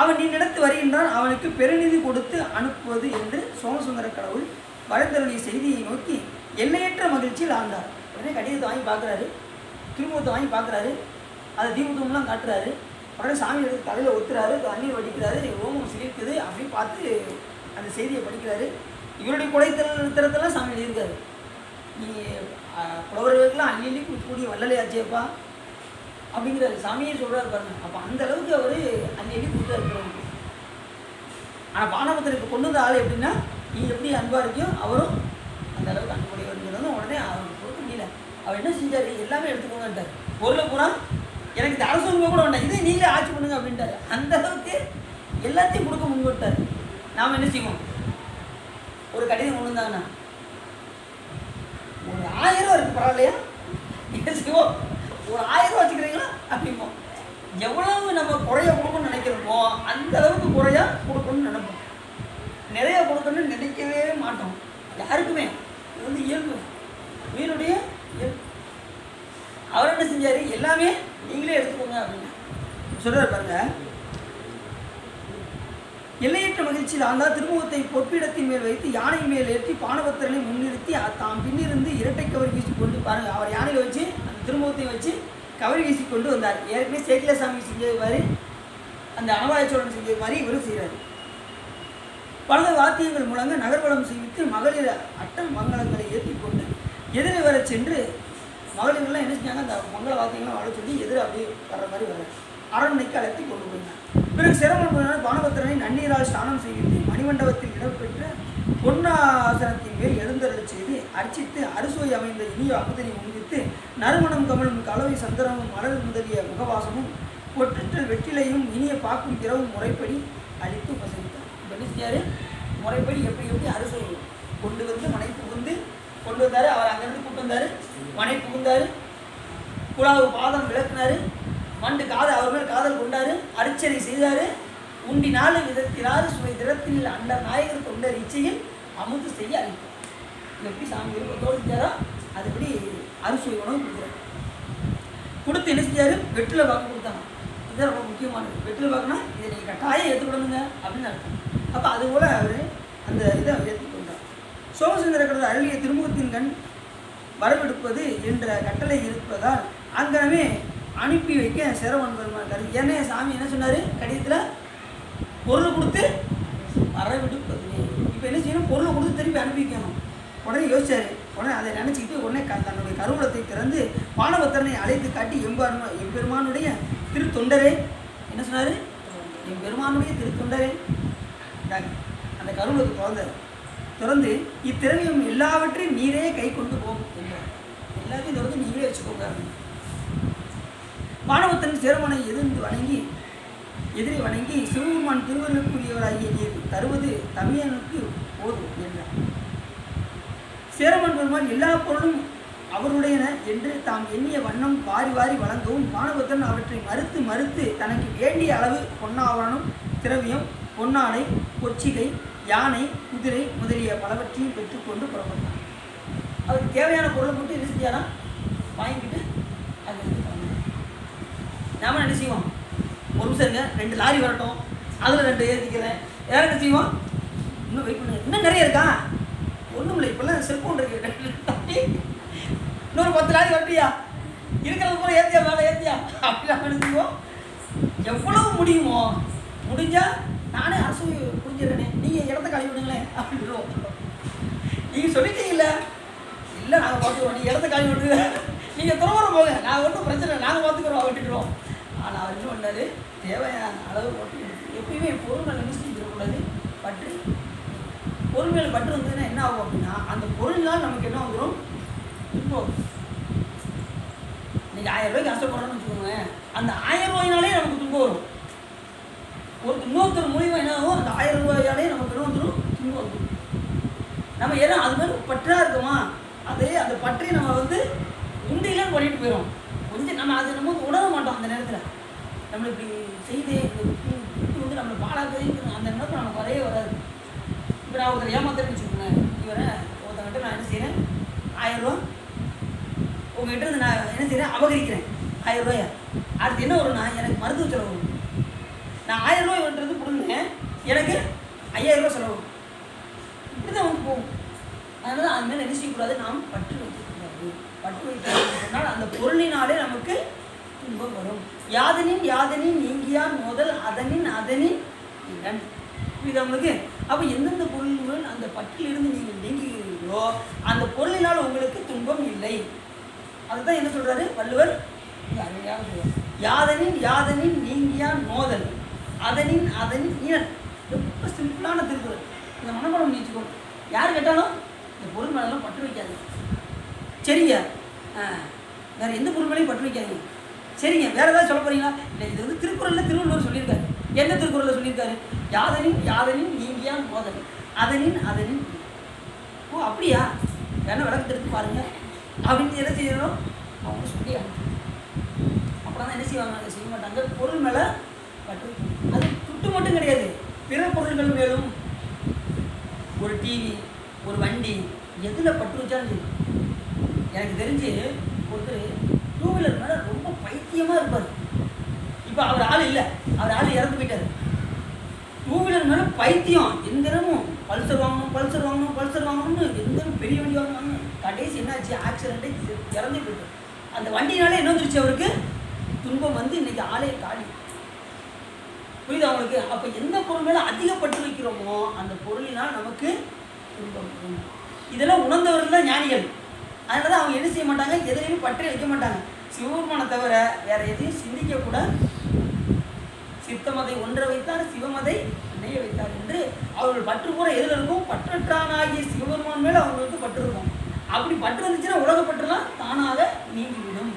அவன் நீ நடத்து வருகின்றான், அவனுக்கு பெருநிதி கொடுத்து அனுப்புவது என்று சோமசுந்தர கடவுள் வளர்ந்தருடைய செய்தியை நோக்கி எல்லையற்ற மகிழ்ச்சியில் ஆழ்ந்தார். உடனே கடிதத்தை வாங்கி பார்க்குறாரு, திருமுகத்தை வாங்கி பார்க்குறாரு, அதை தீபத்தூம்லாம் காட்டுறாரு. உடனே சாமி எடுத்து தலையில் ஒத்துறாரு, தண்ணீர் வடிக்கிறாரு, ரோமம் சிரிக்குது அப்படின்னு பார்த்து அந்த செய்தியை படிக்கிறாரு. இவருடைய கொடைத்தரத்தெல்லாம் சாமி எழுதியிருக்காரு. நீ புலவர்களுக்கெல்லாம் அள்ளி கூடிய வள்ளலையாச்சேப்பா அப்படிங்கிறாரு. சாமியே சொல்கிறாரு பாருங்க. அப்போ அந்த அளவுக்கு அவர் அள்ளி கொடுத்தா இருக்கிறவங்க. ஆனால் பானபத்திரத்தை கொண்டு வந்த ஆள் எப்படின்னா, நீ எப்படி அன்பாக இருக்கியோ அவரும் அந்த அளவுக்கு அன்பு இருக்கக்கூடியவருங்கிறது உடனே அவருக்கு கொடுக்க முடியல. அவர் என்ன செஞ்சார், எல்லாமே எடுத்துக்கோங்கன்ட்டார். பொருளை பூரா எனக்கு இந்த அரசு கூட வேண்டாம், இதை நீங்களே ஆட்சி பண்ணுங்க அப்படின்ட்டார். அந்த அளவுக்கு எல்லாத்தையும் கொடுக்க முன்வட்டார். நாம் என்ன செய்வோம், ஒரு கடிதம் கொண்டு வந்தாங்கண்ணா ஒரு 1000 ரூபா இருக்குது பரவாயில்லையா, என்ன செய்வோம், ஒரு 1000 ரூபா வச்சுக்கிறீங்களா அப்படிம்போம். எவ்வளவு நம்ம குறைய கொடுக்கணும்னு நினைக்கிறோமோ அந்த அளவுக்கு குறையா கொடுக்கணும்னு நினைப்போம். நிறைய கொடுக்கணும்னு நினைக்கவே மாட்டோம் யாருக்குமே. இது வந்து இயல்பு, உயிருடைய இயல்பு. அவர் என்ன செஞ்சார், எல்லாமே நீங்களே எடுத்துக்கோங்க அப்படின்னு சொல்றாரு பாருங்க. எல்லையற்ற மகிழ்ச்சியில் ஆழ்ந்தால் திருமுகத்தை பொற்பிடத்தின் மேல் வைத்து யானை மேல் ஏற்றி பானபத்திரனை முன்னிறுத்தி தாம் பின்னிருந்து இரட்டை கவரி வீசிக்கொண்டு பாருங்கள். அவர் யானையில் வச்சு அந்த திருமுகத்தை வச்சு கவரி வீசிக்கொண்டு வந்தார். ஏற்கனவே சேக்கிலசாமி செஞ்சது மாதிரி, அந்த அனவாயச்சோழன் செஞ்சது மாதிரி இவரும் செய்கிறார். பல வாத்தியங்கள் முழங்க நகர்வலம் செய்வித்து மகளிர் அட்ட மங்களங்களை ஏற்றி கொண்டு எதிரே வர சென்று மகளிர்கள்லாம் என்ன செஞ்சாங்க, அந்த மங்கள வாத்தியங்கள்லாம் வாழ சொல்லி எதிர அப்படியே வர்ற மாதிரி வர அரண்மனைக்கு அழைத்தி கொண்டு போயினார். பிறகு சிரமன் பானபத்திரனை நன்னீரால் ஸ்நானம் செய்வித்து மணிமண்டபத்தில் இடம்பெற்ற பொன்னாசனத்தின் மேல் எழுந்தருளச் செய்து அர்ச்சித்து அறுசுவை அமைந்த இனிய அமுதனை முன்வித்து நறுமணம் கமலும் கலவை சந்தனமும் மலர் முதலிய முகவாசமும் பொற்றல் வெற்றிலையும் இனிய பாக்கும் பிறவும் முறைப்படி அளித்து உபசரித்தார். பெனிசியார் முறைப்படி எப்படி அறுசுவை கொண்டு வந்து மனை புகுந்து கொண்டு வந்தார். அவர் அங்கேருந்து கூட்டு வந்தார், மனை புகுந்தார், குழாவு பாதம் விளக்குனார், மண்டு காதல் அவர் மேல் காதல் கொண்டாரு, அர்ச்சனை செய்தார். உண்டி 4 விதத்திலாறு சுவை திறத்தில் அண்ட நாயகர் கொண்ட இச்சையில் அமுது செய்ய அளித்தார். எப்படி சாமி விருப்பத்தோடு செஞ்சாரோ அதுபடி அறுசுவை உணவு கொடுக்குறாரு. கொடுத்து என்ன செஞ்சார், வெற்றிலை பாக்கு கொடுத்தாங்க. இதுதான் ரொம்ப முக்கியமானது. வெற்றிலை பாக்குனா இதை நீங்கள் கட்டாயம் ஏற்றுக்கொடுங்க அப்படின்னு அர்த்தம். அப்போ அதுபோல் அவர் அந்த இதை ஏற்றுக்கொண்டார். சோமசுந்தர அருளிய திருமுகத்தின் கண் வரவெடுப்பது என்ற கட்டளை இருப்பதால் அங்கனவே அனுப்பி வைக்க சிரவன் பெருமாள் என்ன சாமி என்ன சொன்னார், கடிதத்தில் பொருளை கொடுத்து வரவிடுப்பது. இப்போ என்ன செய்யணும், பொருளை கொடுத்து திருப்பி அனுப்பி வைக்கணும். உடனே யோசிச்சார். உடனே அதை நினச்சிக்கிட்டு உடனே தன்னுடைய கருவூலத்தை திறந்து பானபத்திரனை அழைத்து காட்டி எம்பெருமானுடைய திருத்தொண்டரே என்ன சொன்னார், எம்பெருமானுடைய திருத்தொண்டரே அந்த கருவூலத்தை திறந்து இத்திறவியம் எல்லாவற்றையும் நீரே கை கொண்டு போகும் என்றார். எல்லாத்தையும் திறந்து நீங்களே வச்சுக்கோங்க. பானபத்திரன் சிரமனை எதிரே வணங்கி சிவபெருமான் திருவருளுக்குரியவராகிய நீர் தருவது தமிழனுக்கு போதும் என்றார். சேரமன் பெருமான் எல்லா பொருளும் அவருடையன என்று தாம் எண்ணிய வண்ணம் வாரி வாரி வழங்கவும் பானபத்திரன் அவற்றை மறுத்து தனக்கு வேண்டிய அளவு பொன்னாவரணம், திரவியம், பொன்னாடை, கொச்சிகை, யானை, குதிரை முதலிய பலவற்றையும் பெற்றுக்கொண்டு புறப்பட்டார். அவருக்கு தேவையான பொருளை மட்டும் என்ன செஞ்சாரா வாங்கிக்கிட்டு அங்கிருந்து நாம என்ன செய்வோம், ஒரு நிமிஷங்க 2 லாரி வரட்டும், அதில் 2 ஏற்றிக்கிறேன், வேறு என்ன செய்வோம், இன்னும் வெயிட் பண்ணுங்க, இன்னும் நிறைய இருக்கா, ஒன்றும் இல்லை, இப்போல்லாம் செல்ஃபோன் இருக்கு, இன்னொரு 10 லாரி வரட்டியா, இருக்கிறது கூட ஏற்றியா வேலை ஏற்றியா அப்படி நம்ம என்ன செய்வோம், எவ்வளவு முடியுமோ முடிஞ்சால் நானே அரசு புரிஞ்சிடறேனே, நீங்கள் இடத்த கழுவி விடுங்களேன் அப்படின்றோம். நீங்கள் சொல்லிட்டீங்கல்ல, இல்லை நாங்கள் பார்த்துக்குறோம், நீங்கள் இடத்த கழுவி விடுங்க, நீங்கள் துறவரம் போங்க, நாங்கள் ஒன்றும் பிரச்சனை நாங்கள் பார்த்துக்குறோம் விட்டுடுறோம். ஆனால் அவர் என்ன பண்ணார், தேவையான அளவு மட்டும் எப்பயுமே பொருள் மேலே மிஸ்டேக் இருக்கக்கூடாது. பற்று பொருள் மேலே பற்று வந்ததுன்னா என்ன ஆகும் அப்படின்னா, அந்த பொருள்னால் நமக்கு என்ன வந்துடும், துன்பம். இன்றைக்கி 1000 ரூபாய்க்கு கஷ்டப்படுறோன்னு வச்சுக்கோங்க, அந்த 1000 ரூபாயினாலே நமக்கு துன்பம் வரும். இன்னொருத்தர் மூலியமாக என்ன ஆகும், அந்த 1000 ரூபாயாலே நமக்கு என்ன வந்துடும், துன்பம் வந்துடும். நம்ம ஏன்னா அது மாதிரி பற்றாக இருக்குமா, அதே அந்த பற்றி நம்ம உண்டியிலும் பண்ணிட்டு போயிடும். கொஞ்சம் நம்ம அதை நம்ம உணர மாட்டோம். அந்த நேரத்தில் நம்மளை இப்படி செய்து இந்த நம்மளை பாழாக்குதுன்னு அந்த நினைப்பு நமக்கு வரவே வராது. இப்போ நான் ஒருத்தர் ஏமாத்தேன்னு வச்சுக்கோங்க, இவரை ஒருத்தங்கிட்ட நான் என்ன செய்கிறேன், 1000 ரூபா உங்கள்கிட்ட இருந்து நான் என்ன செய்கிறேன், அபகரிக்கிறேன் 1000 ரூபாயா. அடுத்து என்ன வரும்னா, எனக்கு மருத்துவ செலவு வரும். நான் 1000 ரூபாய் வந்துட்டு கொடுங்க, எனக்கு 5000 ரூபா செலவு வரும். இப்படி தான் போகும். அதனால் அது மேலே என்ன செய்யக்கூடாது, நாம் பற்று வைக்கக்கூடாது. பற்று வைத்தால் அந்த பொருளினாலே நமக்கு துன்பம் வரும். யாதனின் நீங்கியான் முதல் அதனின் இடன். இது நம்மளுக்கு அப்போ எந்தெந்த பொருள்கள் அந்த பற்றிலிருந்து நீங்கள் நீங்குகிறீர்களோ அந்த பொருளினால் உங்களுக்கு துன்பம் இல்லை. அதுதான் என்ன சொல்கிறாரு வள்ளுவர், அருமையாக சொல்லுவார். யாதனின் நீங்கியான் மோதல் அதனின் இடன். ரொம்ப சிம்பிளான திருக்குறள். இந்த மனப்பாடம் வச்சுக்கோங்க. யார் கேட்டாலும் இந்த பொருள் மேலெல்லாம் பற்று வைக்காதீங்க. சரிங்க, வேறு எந்த பொருள் மேலேயும் பற்று வைக்காதீங்க. சரிங்க, வேறு ஏதாவது சொல்ல போகிறீங்களா? இல்லை, இது வந்து திருக்குறளில் திருவள்ளுவர் சொல்லியிருக்காரு. எந்த திருக்குறளில் சொல்லியிருக்காரு? யாதனின் யாதனின் நீங்கியான் போதல் அதனின் அதனின். ஓ அப்படியா, வேணா விளக்கு எடுத்து பாருங்க அப்படின்னு என்ன செய்யணும் அவங்க சொல்லி அப்புறம் தான் என்ன செய்வாங்க, அதை செய்ய மாட்டாங்க. பொருள் மேலே பற்று. அது துட்டு மட்டும் கிடையாது, பிற பொருள்கள் மேலும். ஒரு டிவி, ஒரு வண்டி, எதில் பற்று வச்சாலும் சரி. எனக்கு தெரிஞ்சு ஒருத்தர் டூ வீலர் மேலே ரொம்ப பைத்தியமாக இருப்பார். இப்போ அவர் ஆள் இல்லை, அவர் ஆள் இறந்து போயிட்டார். டூ வீலர் மேலே பைத்தியம், எந்திரமும் பல்சர் வாங்கணும் பல்சர் வாங்கணும் பல்சர் வாங்கணும்னு எந்திரம் பெரிய வண்டி வாங்குவாங்க. கடைசி என்னாச்சு, ஆக்சிடென்ட்டு இறந்து போயிட்டார். அந்த வண்டினாலே என்ன வந்துருச்சு அவருக்கு, துன்பம் வந்து இன்னைக்கு ஆளே காலி. புரியுது அவங்களுக்கு? அப்போ எந்த பொருள் மேலே அதிகப்பட்டு வைக்கிறோமோ அந்த பொருளினால் நமக்கு துன்பம். இதெல்லாம் உணர்ந்தவர்கள் தான் ஞானிகள். அதனால தான் அவங்க என்ன செய்ய மாட்டாங்க, எதையுமே பற்றி வைக்க மாட்டாங்க. சிவபெருமானை தவிர வேற எதையும் சிந்திக்கக்கூட. சித்தமதை ஒன்றை வைத்தார், சிவமதை நெய்ய வைத்தார் என்று அவர்கள் பற்று கூட எதில் இருக்கும், பற்றற்றானாகிய சிவபெருமான் மேலே அவங்களுக்கு பற்று இருக்கும். அப்படி பற்று வந்துச்சுன்னா உலக பற்றுலாம் தானாக நீங்கிவிடும்.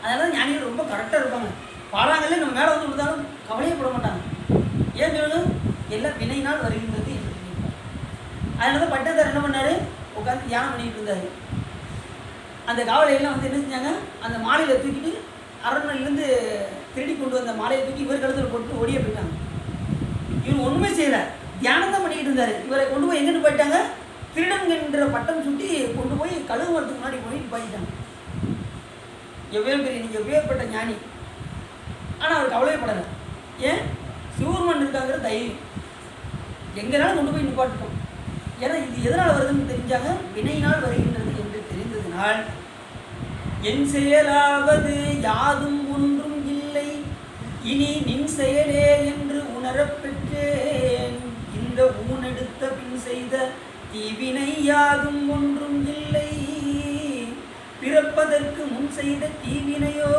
அதனால ஞானிகள் ரொம்ப கரெக்டாக இருப்பாங்க. பாடாங்கல்ல நம்ம மேலே வந்து விழுந்தாலும் கவலையப்பட மாட்டாங்க. ஏன் சொல்லணும், எல்லாம் வினையினால் வருகின்றது என்று சொல்லியிருப்பாங்க. அதனால தான் பட்டத்தார் என்ன பண்ணார், உட்காந்து தியானம் பண்ணிட்டு இருந்தார். அந்த காவலையெல்லாம் வந்து என்ன செஞ்சாங்க, அந்த மாலையில் தூக்கிட்டு அரண்மனையிலேருந்து திருடி கொண்டு வந்த மாலையை தூக்கி இவர் கழுத்தில் போட்டு ஓடியே போயிட்டாங்க. இவர் ஒன்றுமே செய்யலை, தியானம் தான் பண்ணிக்கிட்டு இருந்தார். இவரை கொண்டு போய் எங்கேன்னு போயிட்டாங்க, திருடன்கின்ற பட்டம் சுட்டி கொண்டு போய் கழுவு வரத்துக்கு முன்னாடி போய் போயிட்டாங்க. எவ்வளோ பெரிய நீங்கள் எப்பேற்பட்ட ஞானி. ஆனால் அவர் கவலையப்படலை. ஏன், சிவபெருமான் இருக்காங்கிற தைரியம். எங்கேனாலும் கொண்டு போய் நிப்பாட்டுட்டோம். ஏன்னா இது எதனால் வருதுன்னு தெரிஞ்சாங்க, வினையினால் வருகின்றது என்று தெரிந்ததினால். என் செயலாவது யாதும் ஒன்றும் இல்லை, இனி நின் செயலே என்று உணரப் பெற்றேன். இந்த ஊனெடுத்த பின் செய்த தீவினை யாதும் ஒன்றும் இல்லை, பிறப்பதற்கு முன் செய்த தீவினையோ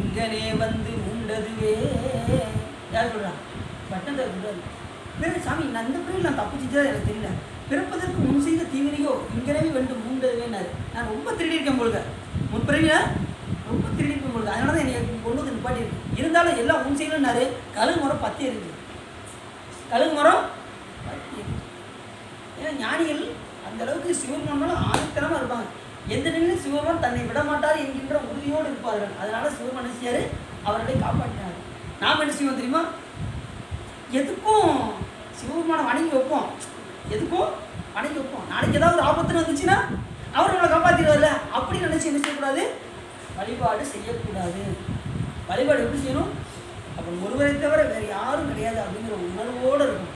இங்கனே வந்து உண்டதுவே. யார் சொல்றா, பட்டந்தர் சொல்றாரு. பிறகு சாமி, நான் இந்த பிறகு நான் தப்பு செஞ்சதா எனக்கு தெரியல, பிறப்பதற்கு முன் செய்த தீவினையோ இங்கனவே வந்து உண்டதுவேன்னாரு. நான் ரொம்ப திருடி இருக்கேன் பொழுது, முன்பிறவில ரொம்ப திருடி இருக்கும் பொழுது, அதனால தான் என்னை கொண்டு வந்து நிப்பாட்டி இருக்கு. இருந்தாலும் எல்லாம் உன் செய்யணும்னாரு. கழுகு மரம் 10 இருக்குது, கழுகு மரம் 10 இருக்குது. ஏன்னா ஞானிகள் அந்த அளவுக்கு சிவபெருமான் ஆணித்தனமாக இருப்பாங்க. எந்த நிலையிலும் சிவபெருமான் தன்னை விட மாட்டார் என்கின்ற உறுதியோடு இருப்பார்கள். அதனால சிவபெருமான் என்ன செய்யாரு, அவர்களை காப்பாற்றினார். நாம் என்ன செய்வோம் தெரியுமா, எதுக்கும் சிவபெருமானை வணங்கி வைப்போம், எதுக்கும் வணங்கி வைப்போம். நாளைக்கு ஏதாவது ஒரு ஆபத்துன்னு வந்துச்சுன்னா அவர் நம்மளை காப்பாற்றிடுவார்ல, அப்படி நினைச்சு என்ன செய்யக்கூடாது, வழிபாடு செய்யக்கூடாது. வழிபாடு எப்படி செய்யணும், அப்போ ஒருவரை தவிர வேறு யாரும் கிடையாது அப்படிங்கிற உணர்வோடு இருக்கும்.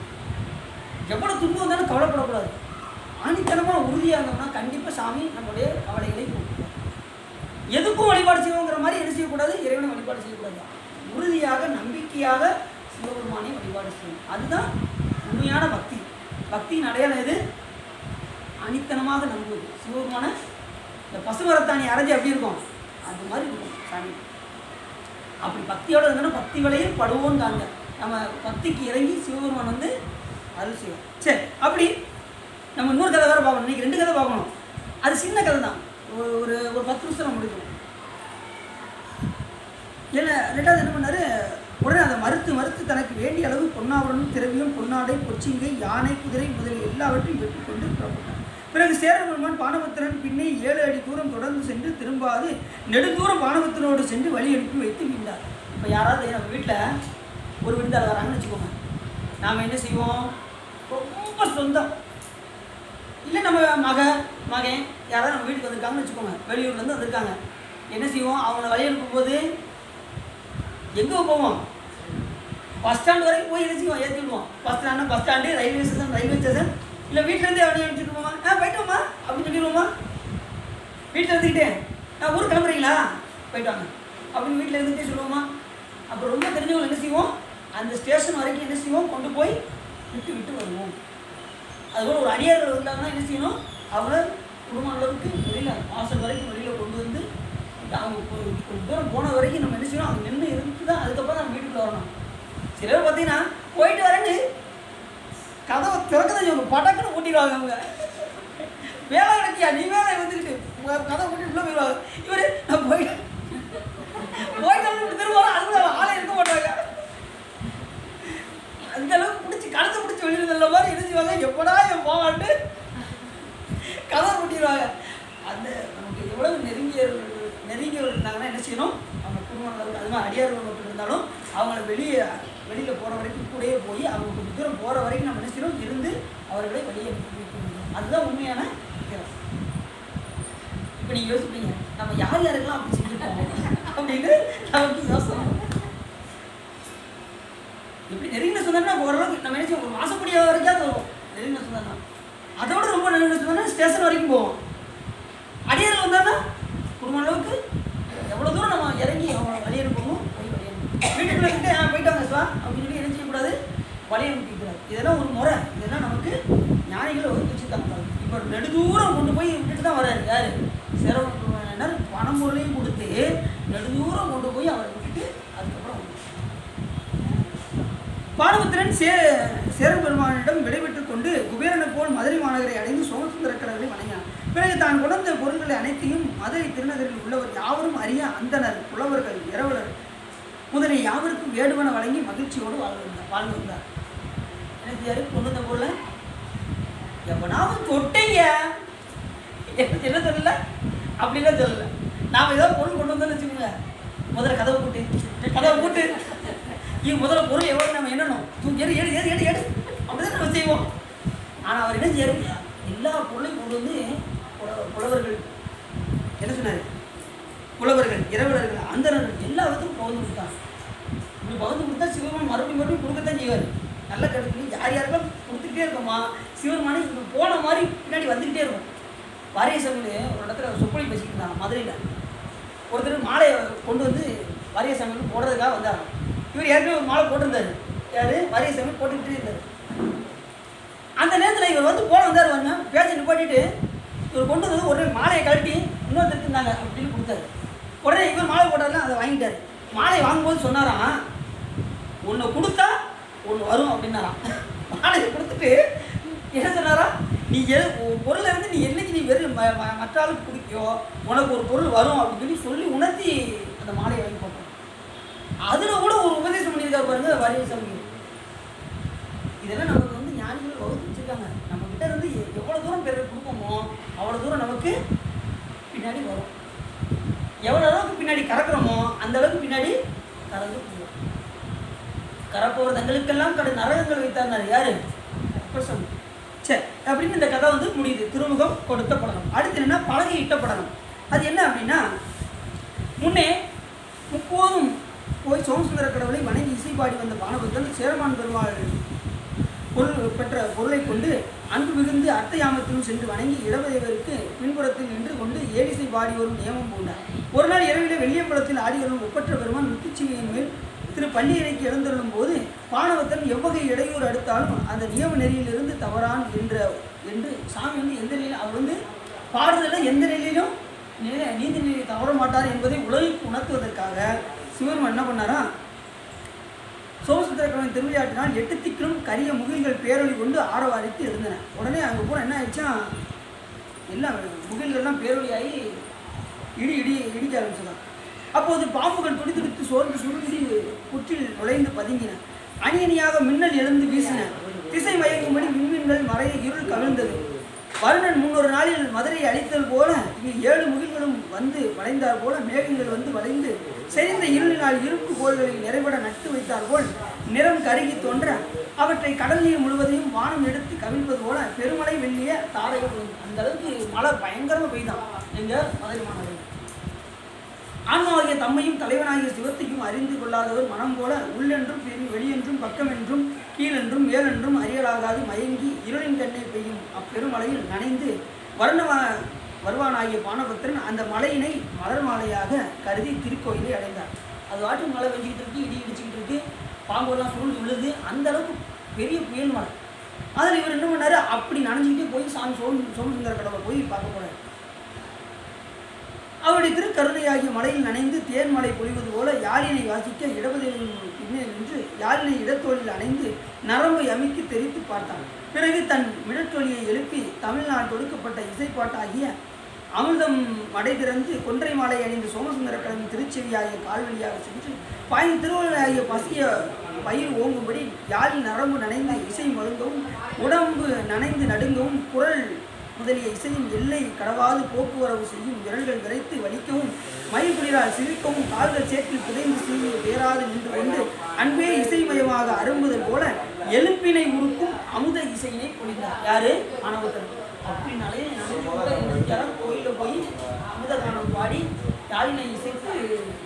எவ்வளோ துன்பம் வந்தாலும் கவலைப்படக்கூடாது. ஆணித்தனமாக உறுதியாக இருந்தோம்னா கண்டிப்பாக சாமி நம்மளுடைய கவலைகளை போக்குவார். எதுக்கும் வழிபாடு செய்வோங்கிற மாதிரி என்ன செய்யக்கூடாது, இறைவனை வழிபாடு செய்யக்கூடாது. உறுதியாக நம்பிக்கையாக சிவபெருமானை வழிபாடு செய்யணும். அதுதான் உண்மையான பக்தி. பக்தியின் அடையாளம் எது, அணித்தனமாக நம்புவது. சிவபெருமான இந்த பசுமரத்தாணி அரைஞ்சி அப்படி இருக்கும், அது மாதிரி இருக்கும் சாமி. அப்படி பக்தியோடு இருந்தோன்னா பக்தி வலையில் படுவோன்னு தாங்க. நம்ம பக்திக்கு இறங்கி சிவபெருமான் வந்து அருள் செய்வோம். சரி, அப்படி நம்ம இன்னொரு கதை வேறு பார்க்கணும். இன்றைக்கி 2 கதை பார்க்கணும். அது சின்ன கதை தான், ஒரு 10 நிமிஷம் நம்ம முடிக்கணும். இல்லை, 2வது என்ன பண்ணார், உடனே அதை மறுத்து தனக்கு வேண்டிய அளவு பொன்னாவரணும், திரவியம், பொன்னாடை, பொச்சிங்கை, யானை, குதிரை முதலிய எல்லாவற்றையும் வெட்டிக்கொண்டு புறப்பட்டார். பிறகு சேரபெருமான் பானபத்திரன் பின்னே 7 அடி தூரம் தொடர்ந்து சென்று திரும்பாது நெடுந்தூரம் பானபத்திரனோடு சென்று வழி அனுப்பி வைத்து மீண்டார். இப்போ யாராவது நம்ம வீட்டில் ஒரு விருந்தாளர் வராங்கன்னு வச்சுக்கோங்க, நாம் என்ன செய்வோம், ரொம்ப சொந்தம் இல்லை, நம்ம மகன் யாராவது நம்ம வீட்டுக்கு வந்திருக்காங்கன்னு வச்சுக்கோங்க, வெளியூர்லேருந்து வந்திருக்காங்க, என்ன செய்வோம், அவங்கள வழி அனுப்பும்போது எங்கே போவோம், பஸ் ஸ்டாண்ட் வரைக்கும் போய் என்ன செய்வோம், ஏற்றி விடுவோம். பஸ் ஸ்டாண்டு, ரயில்வே ஸ்டேஷன், இல்லை வீட்டிலேருந்தே அவனையும் அனுப்பிச்சுட்டு போமா, போயிட்டோம்மா அப்படின்னு சொல்லிடுவோமா. வீட்டில் இருந்துக்கிட்டே ஊருக்கு கிளம்புறீங்களா, போயிட்டு வாங்க அப்படின்னு வீட்டில் இருந்துகிட்டே சொல்லுவோமா. அப்போ ரொம்ப தெரிஞ்சவங்க என்ன செய்வோம், அந்த ஸ்டேஷன் வரைக்கும் என்ன செய்வோம், கொண்டு போய் விட்டு வருவோம். அதுபோல் ஒரு அடியார்கள் இருந்தாங்கன்னா என்ன செய்யணும், அவங்கள குடும்ப அளவுக்கு வெளியில் வாசல் வரைக்கும் வெளியில் கொண்டு வந்து அவங்க கொஞ்சம் தூரம் போன வரைக்கும் நம்ம என்ன செய்யணும், அவங்க நின்று இருந்து தான் அதுக்கப்புறம் நம்ம வீட்டுக்குள்ள வரணும். சிலர் பார்த்தீங்கன்னா போயிட்டு வரேன்னு கதவை திறக்கதான் ஒரு படக்குன்னு கூட்டிடுவாங்க அவங்க. வேலை கிடைக்கியா நீ வேலை வந்துக்கிட்டு கதை கூட்டிட்டு உள்ள போயிடுவாங்க. இவர் நான் போயிட்டு திரும்ப அதுக்கு ஆளை இருக்க மாட்டாங்க. அந்த அளவுக்கு பிடிச்சி கழுத்தை பிடிச்சி வெளியில மாதிரி என்ன செய்வாங்க, எப்படா என் போவான்ட்டு கதை கூட்டிடுவாங்க. அந்த நமக்கு எவ்வளவு நெருங்கியவர்கள் இருந்தாங்கன்னா என்ன செய்யணும், அவங்க குடும்பம் அளவுக்கு அது மாதிரி அடியார்கள் மட்டும் இருந்தாலும் அவங்கள வெளியில் போகிற வரைக்கும் கூடயே போய் அவங்க கொஞ்சம் தூரம் போகிற வரைக்கும் நம்ம என்ன செய்யணும், இருந்து அவர்களை வெளியே அனுப்பி. அதுதான் உண்மையான திறம். இப்போ நீங்கள் யோசிப்பீங்க, நம்ம யார் யாருக்கெல்லாம் அப்படி செஞ்சுருப்போம் அப்படின்னு நமக்கு யோசனை. இப்படி நெருங்கின சொந்தம்னா ஓரளவுக்கு நம்ம என்ன செய்வோம், ஒரு மாசப்படிய வரைக்கும் வரும் நெருங்கின சொந்தம்னா. அதோட ரொம்ப நெருங்கின சொந்தம்னா ஸ்டேஷன் வரைக்கும் போவோம். அடியார்கள் வந்தாங்கன்னா குடும்ப அளவுக்கு எவ்வளோ தூரம் நம்ம இறங்கி அவங்க வழி அனுப்பணும், போய் வழி அனுப்பணும். வீட்டுக்குள்ள கிட்டே போயிட்டாங்க சார் அப்படின்னு சொல்லி என்ன செய்யக்கூடாது, வழி அனுப்பிக்கூடாது. இதெல்லாம் ஒரு முறை, இதெல்லாம் நமக்கு ஞானிகளை வகுத்து வச்சுருக்காங்க. இப்போ நெடுதூரம் கொண்டு போய் விட்டுட்டு தான் வர்றாரு யார், சிரவணர் பணம் பொருளையும் கொடுத்து நெடுதூரம் கொண்டு போய் அவரை விட்டுட்டு அதுக்கப்புறம் பானுபுத்திரன் சேரன் பெருமானிடம் விடைபெற்றுக் கொண்டு குபேரனை போல் மதுரை மாநகரை அடைந்து சோமசுந்தர கடவுளை வணங்கினான். பிறகு தான் கொண்ட பொருள்களை அனைத்தையும் மதுரை திருநகரில் உள்ளவர் யாவரும் அறிய அந்தனர், புலவர்கள், இரவலர் முதலிய யாவருக்கும் வேடுவன வழங்கி மகிழ்ச்சியோடு வாழ்ந்து வந்தார். எனக்கு யாரு கொண்டு வந்த பொருளை எவனாவது தொட்டைங்க என்ன சொல்லல, அப்படிலாம் சொல்லலை. நாம் ஏதாவது பொருள் கொண்டு வந்தோம்னு வச்சுக்கோங்க, முதல்ல கதவை போட்டு முதல்ல பொருள் எவ்வளோ நம்ம என்னணும் தூக்கி எடு அப்படிதான் நம்ம செய்வோம். ஆனால் அவர் என்ன செய்யாரு, எல்லா பொருளையும் கொண்டு வந்து புலவர்கள் என்ன சொன்னார், புலவர்கள், இரவலர்கள், அந்தனர்கள் எல்லாத்துக்கும் பகிர்ந்து கொடுத்தாங்க. இப்படி பகிர்ந்து கொடுத்தா சிவபெருமான் மறுபடியும் கொடுக்கத்தான் செய்வார். நல்ல கருத்து யார் யாருக்கும் கொடுத்துக்கிட்டே இருக்கோமா, சிவபெருமானே இங்கே போன மாதிரி பின்னாடி வந்துக்கிட்டே இருக்கும். வாரிய சாமியில் ஒரு இடத்துல சொப்பொழி பேசிக்கிட்டு இருந்தாங்க மதுரையில். ஒருத்தர் மாலையை கொண்டு வந்து வாரிய சாமியில் போடுறதுக்காக வந்தாங்க. இவர் ஏற்கனவே ஒரு மாலை போட்டிருந்தாரு, யார் வாரிய சாமி போட்டுக்கிட்டே இருந்தார். அந்த நேரத்தில் இவர் வந்து போன வந்தார், வாங்க பேச்சை நிப்பாட்டிட்டு இவர் கொண்டு வந்து உடனே மாலையை கழட்டி இன்னொருத்தருக்கு இருந்தாங்க அப்படின்னு கொடுத்தாரு. உடனே இவர் மாலை போட்டார்லாம் அதை வாங்கிட்டார். மாலை வாங்கும்போது சொன்னாராம், ஒன்று கொடுத்தா ஒன்று வரும் அப்படின்னாராம். மாலையை கொடுத்துட்டு என்ன சொன்னாரா, நீ பொருளை இருந்து நீ என்னைக்கு நீ வெறும் மற்ற ஆளுக்கு பிடிக்கோ உனக்கு ஒரு பொருள் வரும் அப்படின்னு சொல்லி உணர்த்தி அந்த மாலையை வாங்கி போட்டோம். அதில் கூட ஒரு உபதேசம் பண்ணியிருக்காரு பாருங்க வாரிய சாமி. இதெல்லாம் நமக்கு வந்து ஞானிகள் வகுத்து வச்சுருக்காங்க. நம்ம கிட்ட இருந்து எவ்வளோ தூரம் பிறகு கொடுப்போமோ அவ்வளோ தூரம் நமக்கு பின்னாடி வரும். எவ்வளோ அளவுக்கு பின்னாடி கறக்குறோமோ அந்த அளவுக்கு பின்னாடி கறந்து போவோம். கறப்போர் தங்களுக்கெல்லாம் நரகங்கள் வைத்தார் யாரு, சரி அப்படின்னு இந்த கதை வந்து முடியுது. திருமுகம் கொடுத்த படலம். அடுத்து என்னன்னா பலகையிட்ட படலம். அது என்ன அப்படின்னா, முன்னே முப்போதும் போய் சோமசுந்தர கடவுளை வணங்கி இசைப்பாடி வந்த பானபுத்தன் சேரமான் பெருமாள் பெற்ற பொருளை கொண்டு அன்பு மிகுந்து அர்த்தயாமத்திலும் சென்று வணங்கி இடவதேவருக்கு பின்புறத்தில் நின்று கொண்டு ஏடிசை பாடி வரும் நியமம் பூண்டார். ஒரு நாள் இரவிலே வெள்ளியம்பலத்தில் ஆடி வரும் ஒப்பற்ற பெருமான் முத்துச்சிவியின் மேல் திரு பள்ளியறைக்கு எழுந்தருளும் போது பானவத்தன் எவ்வகை இடையூறு அடுத்தாலும் அந்த நியம நெறியிலிருந்து தவறான் என்று சாமி வந்து எந்த நிலையிலும் அவர் வந்து பாடுதலில் எந்த நிலையிலும் நீதி நிலையை தவற மாட்டார் என்பதை உலகிற்கு உணர்த்துவதற்காக சிவபெருமான் என்ன பண்ணாரா, சோமசுந்தர கடவுளின் திருவிளையாட்டினால் 8 திக்கிலும் கரிய முகில்கள் பேரொழி கொண்டு ஆரவாரித்து எழுந்தன. உடனே அங்கே பூரா என்ன ஆயிடுச்சா, எல்லாம் முகில்கள்லாம் பேரொழியாகி இடிக்க ஆரம்பிச்சதான். அப்போது பாம்புகள் துடித்து சோர்ந்து சுருங்கி புற்றில் நுழைந்து பதுங்கின. அணியணியாக மின்னல் எழுந்து வீசின. திசை மயங்கும்படி விண்மீன்கள் மறைய இருள் கவிழ்ந்தது. வருணன் 300 நாளில் மதுரையை அழித்தல் போல இங்கு 7 முகில்களும் வந்து வளைந்தார் போல மேகங்கள் வந்து வளைந்து செறிந்த இருளினால் இருப்பு கோள்களை நிறைபட நட்டு வைத்தார் போல் நிறம் கருகி தோன்ற அவற்றை கடல் நீர் முழுவதையும் வானம் எடுத்து கவிழ்ப்பது போல பெருமழை வெள்ளிய தாரைகள். அந்த அளவுக்கு மழை பயங்கரமாக பெய்தான் எங்க மதுரை மாநகரில். ஆன்மாவாகிய தம்மையும் தலைவனாகிய சிவத்தையும் அறிந்து கொள்ளாதவர் மனம் போல உள்ளென்றும் வெளியென்றும் பக்கமென்றும் கீழென்றும் மேலென்றும் அறியலாகாது மயங்கி இருளின் கண்ணை பெய்யும் அப்பெருமலையில் நனைந்து வருவானாகிய பானபத்திரன் அந்த மலையினை மலர் மாலையாக கருதி திருக்கோயிலை அடைந்தார். அது வாட்டு மழை வெஞ்சிக்கிட்டு இருக்கு, இடி இடிச்சுக்கிட்டு இருக்கு, பாம்பெல்லாம் சூழ்ந்து விழுது. அந்த அளவுக்கு பெரிய புயல் மலை. அதில் இவர் என்ன பண்ணாரு, அப்படி நனைஞ்சிக்கிட்டே போய் சாமி சோமசுந்தர கடவுளை போய் பார்க்க போறாரு. அவருடைய திருக்கருணையாகிய மலையில் நனைந்து தேன்மலை பொழிவது போல யாழினை வாசிக்க இடபதியின் பின்னே நின்று யாழினை இடத்தோழில் அணைந்து நரம்பை அமுக்கி தெரித்து பார்த்தான். பிறகு தன் விடத்தொழியை எழுப்பி தமிழ்நாடு ஒடுக்கப்பட்ட இசைப்பாட்டாகிய அமிர்தம் மடை திறந்து கொன்றை மாலை அணிந்து சோமசுந்தர கடலின் திருச்செவியாகிய கால்வழியாக சென்று பாய்ந்து திருவள்ளாகிய பசிய பயிர் ஓங்கும்படி யாழில் நரம்பு நனைந்து இசை மழுங்கவும் உடம்பு நனைந்து நடுங்கவும் குரல் முதலிய இசையின் எல்லை கடவாது போக்குவரவு செய்யும் விரல்கள் விரைத்து வலிக்கவும் மயில்குளிரால் சிரிக்கவும் கால்கள் சேற்றில் புதைந்து சீவிய வேறாது நின்று கொண்டு அன்பே இசைமயமாக அரும்புதல் போல எழுப்பினை உருக்கும் அமுத இசையினை பொழிந்தார். யாரு? ஆணவத்தர். அப்படின்னாலே யாரும் கோயிலில் போய் அமுத கானம் பாடி யாழினை இசைக்கு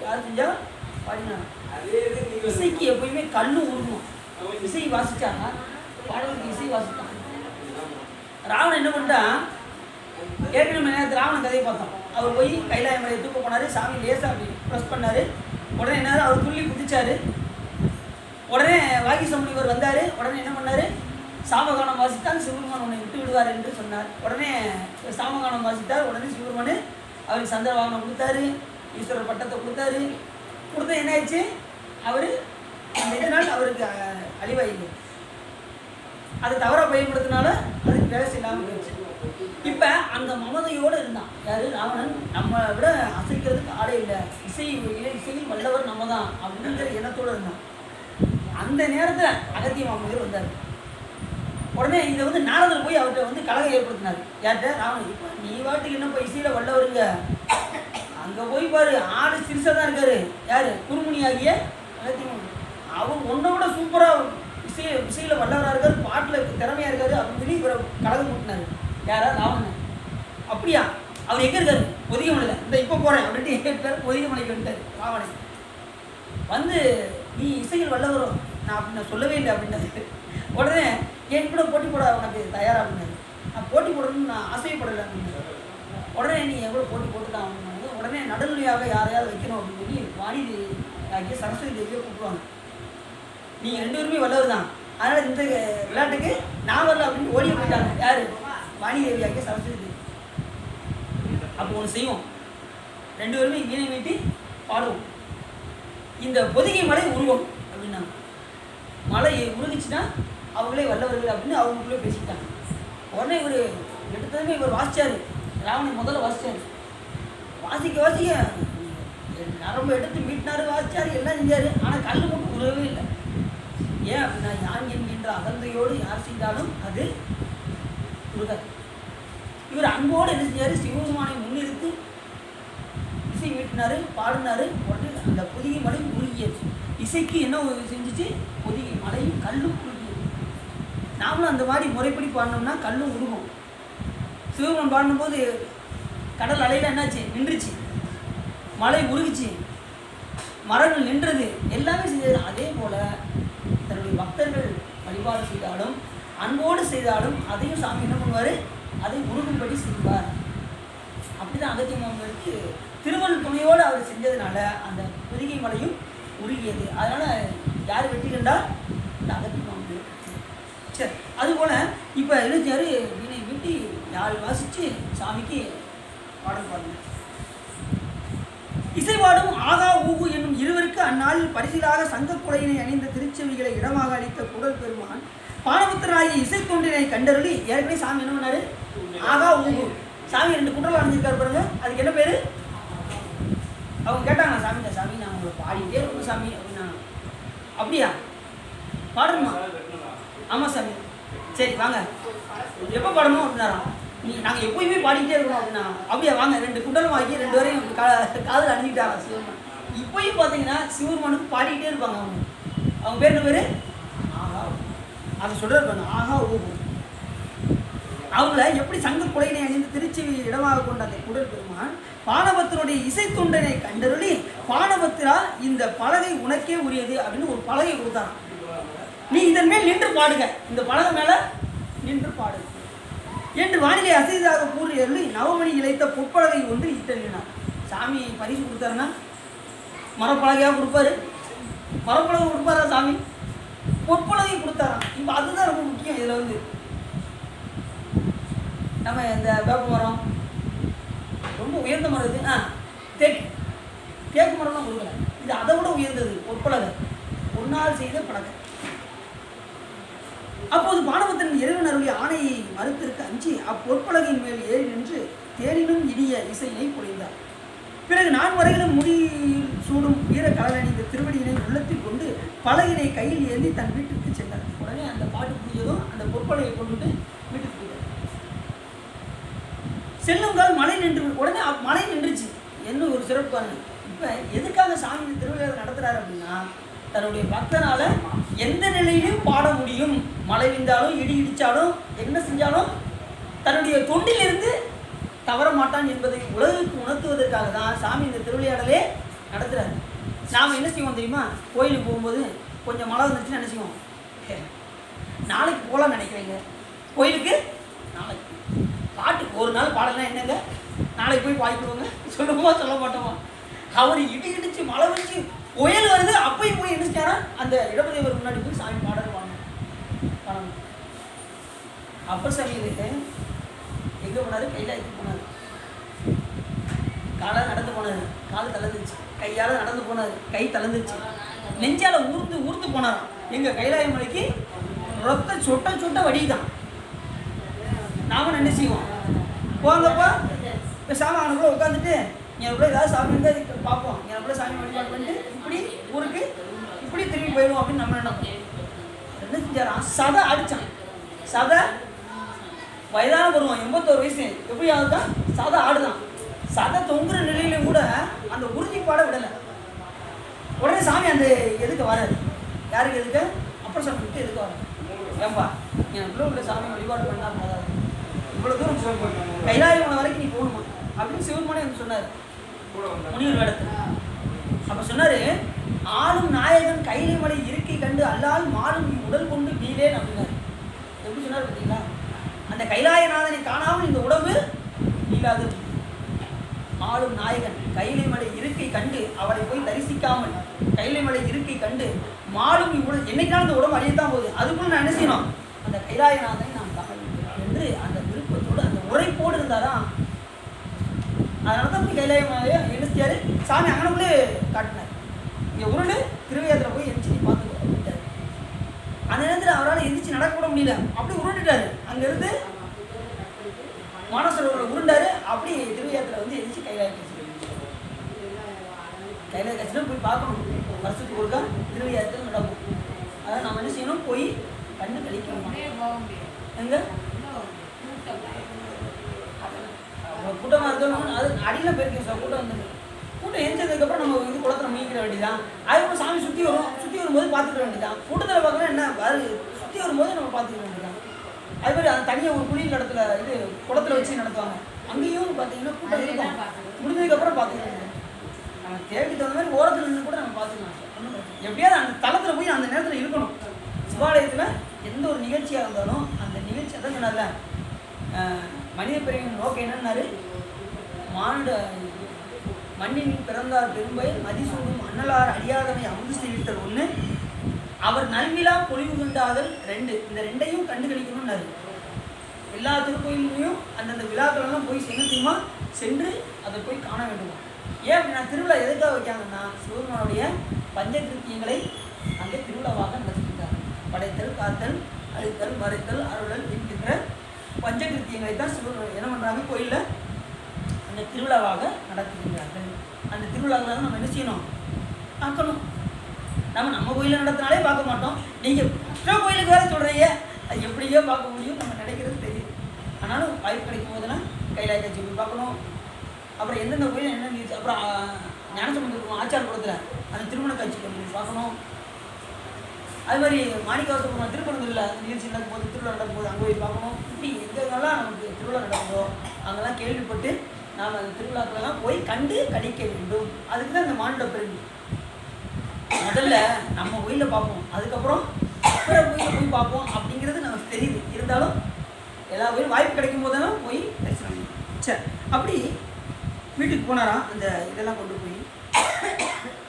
யார் செஞ்சா பாடினாங்க. இசைக்கு எப்பயுமே கல்லு உருணும். இசை வாசிச்சாங்க, பாடலுக்கு இசை வாசித்தாங்க. ராவணன் என்ன பண்ணிட்டான்? ஏற்கனவே நேரத்தில் ராவணன் கதையை பார்த்தோம். அவர் போய் கைலாய மலையை தூக்க போனார். சாமி லேசாக அப்படி ப்ரெஸ் பண்ணார். உடனே என்ன, அவர் துள்ளி குதிச்சார். உடனே வாகிச முனிவர் வந்தார். உடனே என்ன பண்ணார்? சாமகானம் வாசித்தால் சிவபெருமான் உன்னை விட்டு விடுவார் என்று சொன்னார். உடனே சாமகானம் வாசித்தார். உடனே சிவபெருமான் அவருக்கு சந்திர வாகனம் கொடுத்தாரு, ஈஸ்வரர் பட்டத்தை கொடுத்தாரு. கொடுத்த என்ன ஆயிடுச்சு? அவர் அந்த இதனால் அவருக்கு அழிவாயில்லை. அது தவறாக பயன்படுத்தினால அதுக்கு வேலை இல்லாமல் போயிடுச்சு. இப்போ அந்த மமதையோடு இருந்தான் யாரு? ராவணன். நம்ம விட அசைக்கிறதுக்கு ஆளே இல்லை, இசையில் வல்லவர் நம்ம தான் அப்படிங்கிற எண்ணத்தோடு இருந்தான். அந்த நேரத்தில் அகத்திய மாமுனிவர் வந்தார். உடனே இதை வந்து நாரதர் போய் அவர்கிட்ட கலகம் ஏற்படுத்தினார். யார்கிட்ட? ராவணன். இப்போ நீ வாட்டுக்கு என்னப்போ இசையில் வல்லவருங்க, அங்கே போய் பாரு, ஆடு சிறுசாக தான் இருக்காரு. யார்? குருமுனி ஆகிய அகத்திய மாமுனிவர். அவர் ஒன்றை விட சூப்பராக இசையில் வல்லவராக இருக்காரு, பாட்டில் திறமையாக இருக்காரு அப்படின்னு சொல்லி இவரை கலகம் கூட்டினார். யாரா? ராவணன். அப்படியா? அவர் எங்கே இருக்காரு? பொதிகமலையில். இந்த இப்போ போகிறேன் அப்படின்ட்டு எங்கள் பேர் பொதிகமலைக்கு வந்துட்டார் ராவணன். வந்து நீ இசையில் வல்லவரும் நான் அப்படின்னு சொல்லவே இல்லை அப்படின்னாரு. உடனே என் கூட போட்டி போட உனக்கு தயாராக அப்படின்னாரு. நான் போட்டி போடணும்னு நான் ஆசைப்படலை அப்படின்னாரு. உடனே நீ என் கூட போட்டி போட்டு தான் அப்படின்னு உடனே நடுநிலையாக யாரையாவது வைக்கணும் அப்படின்னு சொல்லி வாணி ஆகிய சரஸ்வதி தேவியை கூப்பிடுவாங்க. நீங்கள் 2 பேருமே வல்லவர் தான், அதனால் இந்த விளையாட்டுக்கு நான் வரல அப்படின்னு ஓடி போயிட்டாங்க. யார்? வாணி தேவி ஆகிய சரஸ்வதி தேவி. அப்போ ஒன்று செய்வோம், 2 பேருமே வீணை மீட்டி பாடுவோம், இந்த பொதிகை மலை உருவம் அப்படின்னாங்க. மலை உருகிச்சுன்னா அவங்களே வல்லவர்கள் அப்படின்னு அவங்களுக்குள்ளே பேசிக்கிட்டாங்க. உடனே இவர் எடுத்ததுமே இவர் வாசிச்சார். ராவணன் முதல்ல வாசித்தார். வாசிக்க நரம்பு எடுத்து மீட்டினார், வாசித்தார், எல்லாம் செஞ்சார். ஆனால் கல் மட்டும் உருவவே இல்லை. ஏன் அப்படின்னா யான் என்கின்ற அகந்தையோடு யார் செய்தாலும் அது உருகாது. இவர் அன்போடு என்ன செஞ்சார்? சிவபெருமானை முன்னிறுத்தி இசை மீட்டினார், பாடினார். உடனே அந்த பொதிகை மலை உருகியது. இசைக்கு என்ன செஞ்சிச்சு? பொதிகை மலையும் கல்லும் உருகியது. நாமளும் அந்த மாதிரி முறைப்படி பாடினோம்னா கல்லும் உருகும். சிவபெருமான் பாடும்போது கடல் அலையில் என்னாச்சு? நின்றுச்சு. மலை உருகிச்சு, மரங்கள் நின்றது, எல்லாமே செஞ்சது. அதே போல் தன்னுடைய பக்தர்கள் வழிபாடு செய்தாலும் அன்போடு செய்தாலும் அதையும் சாமி என்ன பண்ணுவார்? அதை உருகும்படி செய்வார். அப்படி தான் அகத்திய மாமுனிவருக்கு திருவள்ளுவர் துணையோடு அவர் செஞ்சதுனால அந்த பொதிகை மலையும் உருகியது. அதனால் யார் வெற்றி கண்டால்? இந்த அகத்திய மாமுனிவர். சரி, அதுபோல் இப்போ எழுதியார் வீணை வீட்டி யாழ் வாசித்து சாமிக்கு பாடல் பாடுங்க. இசைவாடும் ஆகா ஊகு என்னும் இருவருக்கு அந்நாளில் பரிசிலாக சங்கக்குலையினை அணிந்த திருச்செவிகளை இடமாக அளித்த குடல் பெருமான் பானபுத்திராகி இசை தொண்டினை கண்டருளி ஏற்கனவே சாமி என்ன பண்ணாரு? ஆகா ஊகு. சாமி 2 குடல் அணிஞ்சிருக்காரு பாருங்க, அதுக்கு என்ன பேரு? அவங்க கேட்டாங்க சாமி, சாமி நான் உங்களை பாடிட்டே இருக்கணும் சாமி அப்படின்னாங்க. அப்படியா? பாடணுமா? ஆமாம் சாமி. சரி வாங்க, எப்போ பாடணும் அப்படின்னாராம். நாங்கள் எப்போயுமே பாடிக்கிட்டே இருக்கணும் அப்படின்னா. அப்படியா? வாங்க. 2 குண்டலும் வாங்கி 2 பேரையும் காதில் அணிஞ்சிட்டாங்க சிவபெருமான். இப்போயும் பார்த்தீங்கன்னா சிவபெருமானுக்கு பாடிக்கிட்டே இருப்பாங்க. அவங்க பேர் என்ன பேர்? ஆகா. அதை சொல்கிறது பாருங்க, ஆகா ஊகு. அவங்கள எப்படி சங்க குலையினை அணிந்து திருச்செவி இடமாக கொண்ட அந்த குடல் பெருமான் பானபத்திரனுடைய இசை தொண்டனை கண்டருளி, பானபத்திரா இந்த பலகை உனக்கே உரியது அப்படின்னு ஒரு பலகை கொடுத்தாங்க. நீ இதன் மேல் நின்று பாடுங்க, இந்த பலகை மேலே நின்று பாடு என்று வானிலை அசைதாக கூறியருளி நவமணி இழைத்த பொற்பலகை ஒன்று இட்டறினார். சாமி பரிசு கொடுத்தாருன்னா மரப்பலகையாக கொடுப்பாரு. மரப்பலகை கொடுப்பாரா சாமி? பொற்பலகை கொடுத்தாராம். இப்போ அதுதான் ரொம்ப முக்கியம். இதில் வந்து நம்ம இந்த வேப்ப மரம் ரொம்ப உயர்ந்த மரம் இது. தேக்கு மரம்லாம் கொடுக்கல. இது அதை விட உயர்ந்தது பொற்பலகை. முன்னால் செய்த பழக்கம். அப்போது பானபத்திரன் இறைவன் அருளிய ஆணையை மறுத்திருக்க அஞ்சி அப்பொற்பலகையின் மேல் ஏறி நின்று தேனினும் இனிய இசையினை பொழிந்தார். பிறகு 4 வரையிலும் முடி சூடும் வீர கலனணிந்த திருவடியினை உள்ளத்தில் கொண்டு பலகினை கையில் ஏந்தி தன் வீட்டுக்கு சென்றார். உடனே அந்த பாட்டு புரிஞ்சதும் அந்த பொற்பலகை கொண்டு வீட்டுக்கு போயிட்டார். செல்லுங்கால் மழை நின்று உடனே மழை நின்றுச்சு. என்ன ஒரு சிறப்பான இப்போ எதுக்காக சாமி திருவிழா நடத்துறாரு அப்படின்னா, தன்னுடைய பக்தனால எந்த நிலையிலும் பாட முடியும், மழை விழுந்தாலும் இடி இடித்தாலும் என்ன செஞ்சாலும் தன்னுடைய தொண்டிலிருந்து தவற மாட்டான் என்பதை உலகுக்கு உணர்த்துவதற்காக தான் சாமி இந்த திருவிளையாடலே நடத்துகிறாரு. நாம் என்ன செய்வோம் தெரியுமா, கோயிலுக்கு போகும்போது கொஞ்சம் மழை வந்துச்சுன்னா என்ன செய்வோம், நாளைக்கு போகலான்னு நினைக்கிறீங்க கோயிலுக்கு, நாளைக்கு பாட்டுக்கு ஒரு நாள் பாடலாம் என்னங்க நாளைக்கு போய் பாய்க்குவோங்க சொல்லுவோமா சொல்ல மாட்டோமா. அவர் இடி இடிச்சு மழை வச்சு புயல் வருது அப்பயும் போய் என்ன செஞ்சாரா, அந்த இடபதேவர் முன்னாடி போய் சாமி பாடல் பாடணும். அப்பர் சாமி எங்கே போனாரு, கைலாயத்துக்கு போனார். காலால் நடந்து போனார், கால் தளர்ந்துச்சு. கையால் நடந்து போனார், கை தளர்ந்துச்சு. நெஞ்சால ஊர்ந்து போனாராம். எங்கள் கைலாய மலைக்கு ரத்த சொட்ட வடிதான். நாம என்ன செய்வோம், போங்கப்பா இப்போ சாமி அவனுக்குள்ள உட்காந்துட்டு எனக்குள்ள ஏதாவது சாமி இருந்தால் பார்ப்போம், எனக்குள்ள சாமி வழிபாடு பண்ணிட்டு இப்படி ஊருக்கு இப்படி திரும்பி போயிடுவோம் அப்படின்னு நம்ம நினைப்போம். என்ன செஞ்சாரான், சதை அடித்தான். சதை வயதான வருவோம், 81 வயசு, எப்படி ஆகுதான் சதை ஆடுதான். சதை தொங்குற நிலையிலும் கூட அந்த உறுதிப்பாட விடலை. உடனே சாமி அந்த எதுக்கு வராது, யாருக்கு எதுக்கு, அப்புறம் சாமி விட்டு எதுக்கு வர, ஏன்பா எனக்குள்ள உள்ள சாமி வழிபாடு பண்ணால் போதாது, இவ்வளோ தூரம் சிவன் கைலாயம் வரைக்கும் நீ போகணுமா அப்படின்னு சிவன்மானே எனக்கு சொன்னார் முனிவர் வேடத்தில். அப்போ சொன்னார், ஆளும் நாயகன் கைலை மலை இருக்கை கண்டு அல்லால் மாலும் உடல் கொண்டு நீலேன் அப்படின்னாரு. எப்படி சொன்னார் பார்த்தீங்களா, அந்த கைலாயநாதனை காணாமல் இந்த உடம்பு நீளாது. ஆளும் நாயகன் கைலை மலை இருக்கை கண்டு அவரை போய் தரிசிக்காமல் கைலை மலை இருக்கை கண்டு மாலும் இவ்வுடல் என்னைக்கான இந்த உடம்பு அழியத்தான் போகுது, அதுக்குள்ள நான் என்ன செய்யணும், அந்த கைலாயநாதனை நாம் தகவல் என்று அந்த விருப்பத்தோடு அந்த உரைப்போடு இருந்தாராம். அதனால தான் போய் கைலாய எழுச்சியாரு சாமி அங்கனக்குள்ளே காட்டினார். இங்கே உருண்டு திருவையாத்தில் போய் எந்திரிச்சு நீ பார்த்துக்கோ அப்படின்ட்டார். அந்த நேரத்தில் அவரால் எந்திரிச்சு நடக்க கூட முடியல, அப்படி உருண்டுட்டாரு. அங்கேருந்து மானசரோவரில் உருண்டாரு, அப்படி திருவையாத்தில் வந்து எந்திரிச்சு கைலாய காட்சியில் போய் பார்க்கணும். வருஷத்துக்கு ஒருக்கா திருவையாத்தில் நடக்கும். அதான் நம்ம என்ன செய்யணும், போய் கண்ணு கழிக்கணும். எங்க கூட்டமாக இருக்கணும், அது அடியில் போயிருக்கேன் சார். கூட்டம் வந்து கூட்டம் எரிஞ்சதுக்கப்புறம் நம்ம இது குளத்தில் மீக்கிற வேண்டியதான். அதுக்கப்புறம் சாமி சுற்றி வரும்போது பார்த்துக்க வேண்டியதான். கூட்டத்தில் பார்க்கணும் என்ன சுற்றி வரும்போது நம்ம பார்த்துக்க வேண்டியதான். அது மாதிரி அது தனியாக ஒரு குளிர் இடத்துல இது குளத்தில் வச்சு நடத்துவாங்க. அங்கேயும் பார்த்தீங்கன்னா கூட்டம் இருக்கும். முடிஞ்சதுக்கப்புறம் பார்த்துக்க வேண்டியது. நம்ம தேவைக்கு தகுந்த மாதிரி ஓரத்தில் நின்று கூட நம்ம பார்த்துக்கலாம். எப்படியாவது அந்த தளத்தில் போய் அந்த நேரத்தில் இருக்கணும். சிவாலயத்தில் எந்த ஒரு நிகழ்ச்சியாக இருந்தாலும் அந்த நிகழ்ச்சி அதான் சொன்னார்ல, மனித பிறவின் நோக்கம் என்னன்னாரு, மண்ணின் பிறந்தார் பெரும்பை மதிசூடும் அண்ணலார் அடியாதனை அமுது செய்வித்தல் 1, அவர் நல்விழா பொழிவு கண்டாதல் 2. இந்த 2ஐயும் கண்டுகளிக்கணும்னாரு. எல்லா திருக்கோயிலையும் அந்தந்த விழாக்களெல்லாம் போய் செய்யணுமா சென்று அதை போய் காண வேண்டுமா. ஏன் அப்படின்னா திருவிழா எதுக்காக வைக்காங்கன்னா, சிவபெருமானுடைய பஞ்சகிருத்தியங்களை அங்கே திருவிழாவாக நடத்திக்கிட்டாங்க. படைத்தல், காத்தல், அழித்தல், மறைத்தல், அருளல் என்கின்ற பஞ்சகிருத்தியங்களை தான் சிவன் என்ன பண்ணுறாங்க, கோயிலில் அந்த திருவிழாவாக நடத்துகின்றார்கள். அந்த திருவிழாவில் தான் நம்ம என்ன செய்யணும், பார்க்கணும். நம்ம கோயிலில் நடத்தினாலே பார்க்க மாட்டோம். நீங்கள் மற்ற கோயிலுக்கு வேறு சொல்கிறீங்க, அது எப்படியோ பார்க்க முடியும், நம்ம நினைக்கிறது தெரியும். ஆனாலும் வாய்ப்பு கிடைக்கும் போதெல்லாம் கைலாய காட்சி போய் பார்க்கணும். அப்புறம் எந்தெந்த கோயில் என்ன நிகழ்ச்சி, அப்புறம் ஞானசம்பந்தம் ஆச்சார குளத்தில் அந்த திருமண காட்சிக்கு போய் பார்க்கணும். அது மாதிரி மாணிக்கவாசல் திருப்பரங்குன்றில் நிகழ்ச்சி நடக்கும் போது, திருவிழா நடக்கும் போது அங்கே போய் பார்க்கணும். இப்படி எங்கெங்கெல்லாம் நமக்கு திருவிழா நடக்குதோ அங்கெல்லாம் கேள்விப்பட்டு நாம் அந்த திருவிழாக்களெல்லாம் போய் கண்டு கழிக்க வேண்டும். அதுக்கு தான் இந்த மானுட பிறவி. முதல்ல நம்ம கோயிலில் பார்ப்போம், அதுக்கப்புறம் அப்புறம் கோயிலில் போய் பார்ப்போம் அப்படிங்கிறது நமக்கு தெரியுது. இருந்தாலும் எல்லா கோயிலும் வாய்ப்பு கிடைக்கும் போதெல்லாம் போய் தரிசனம் பண்ணணும். சரி, அப்படி வீட்டுக்கு போனாராம். அந்த இதெல்லாம் கொண்டு போய்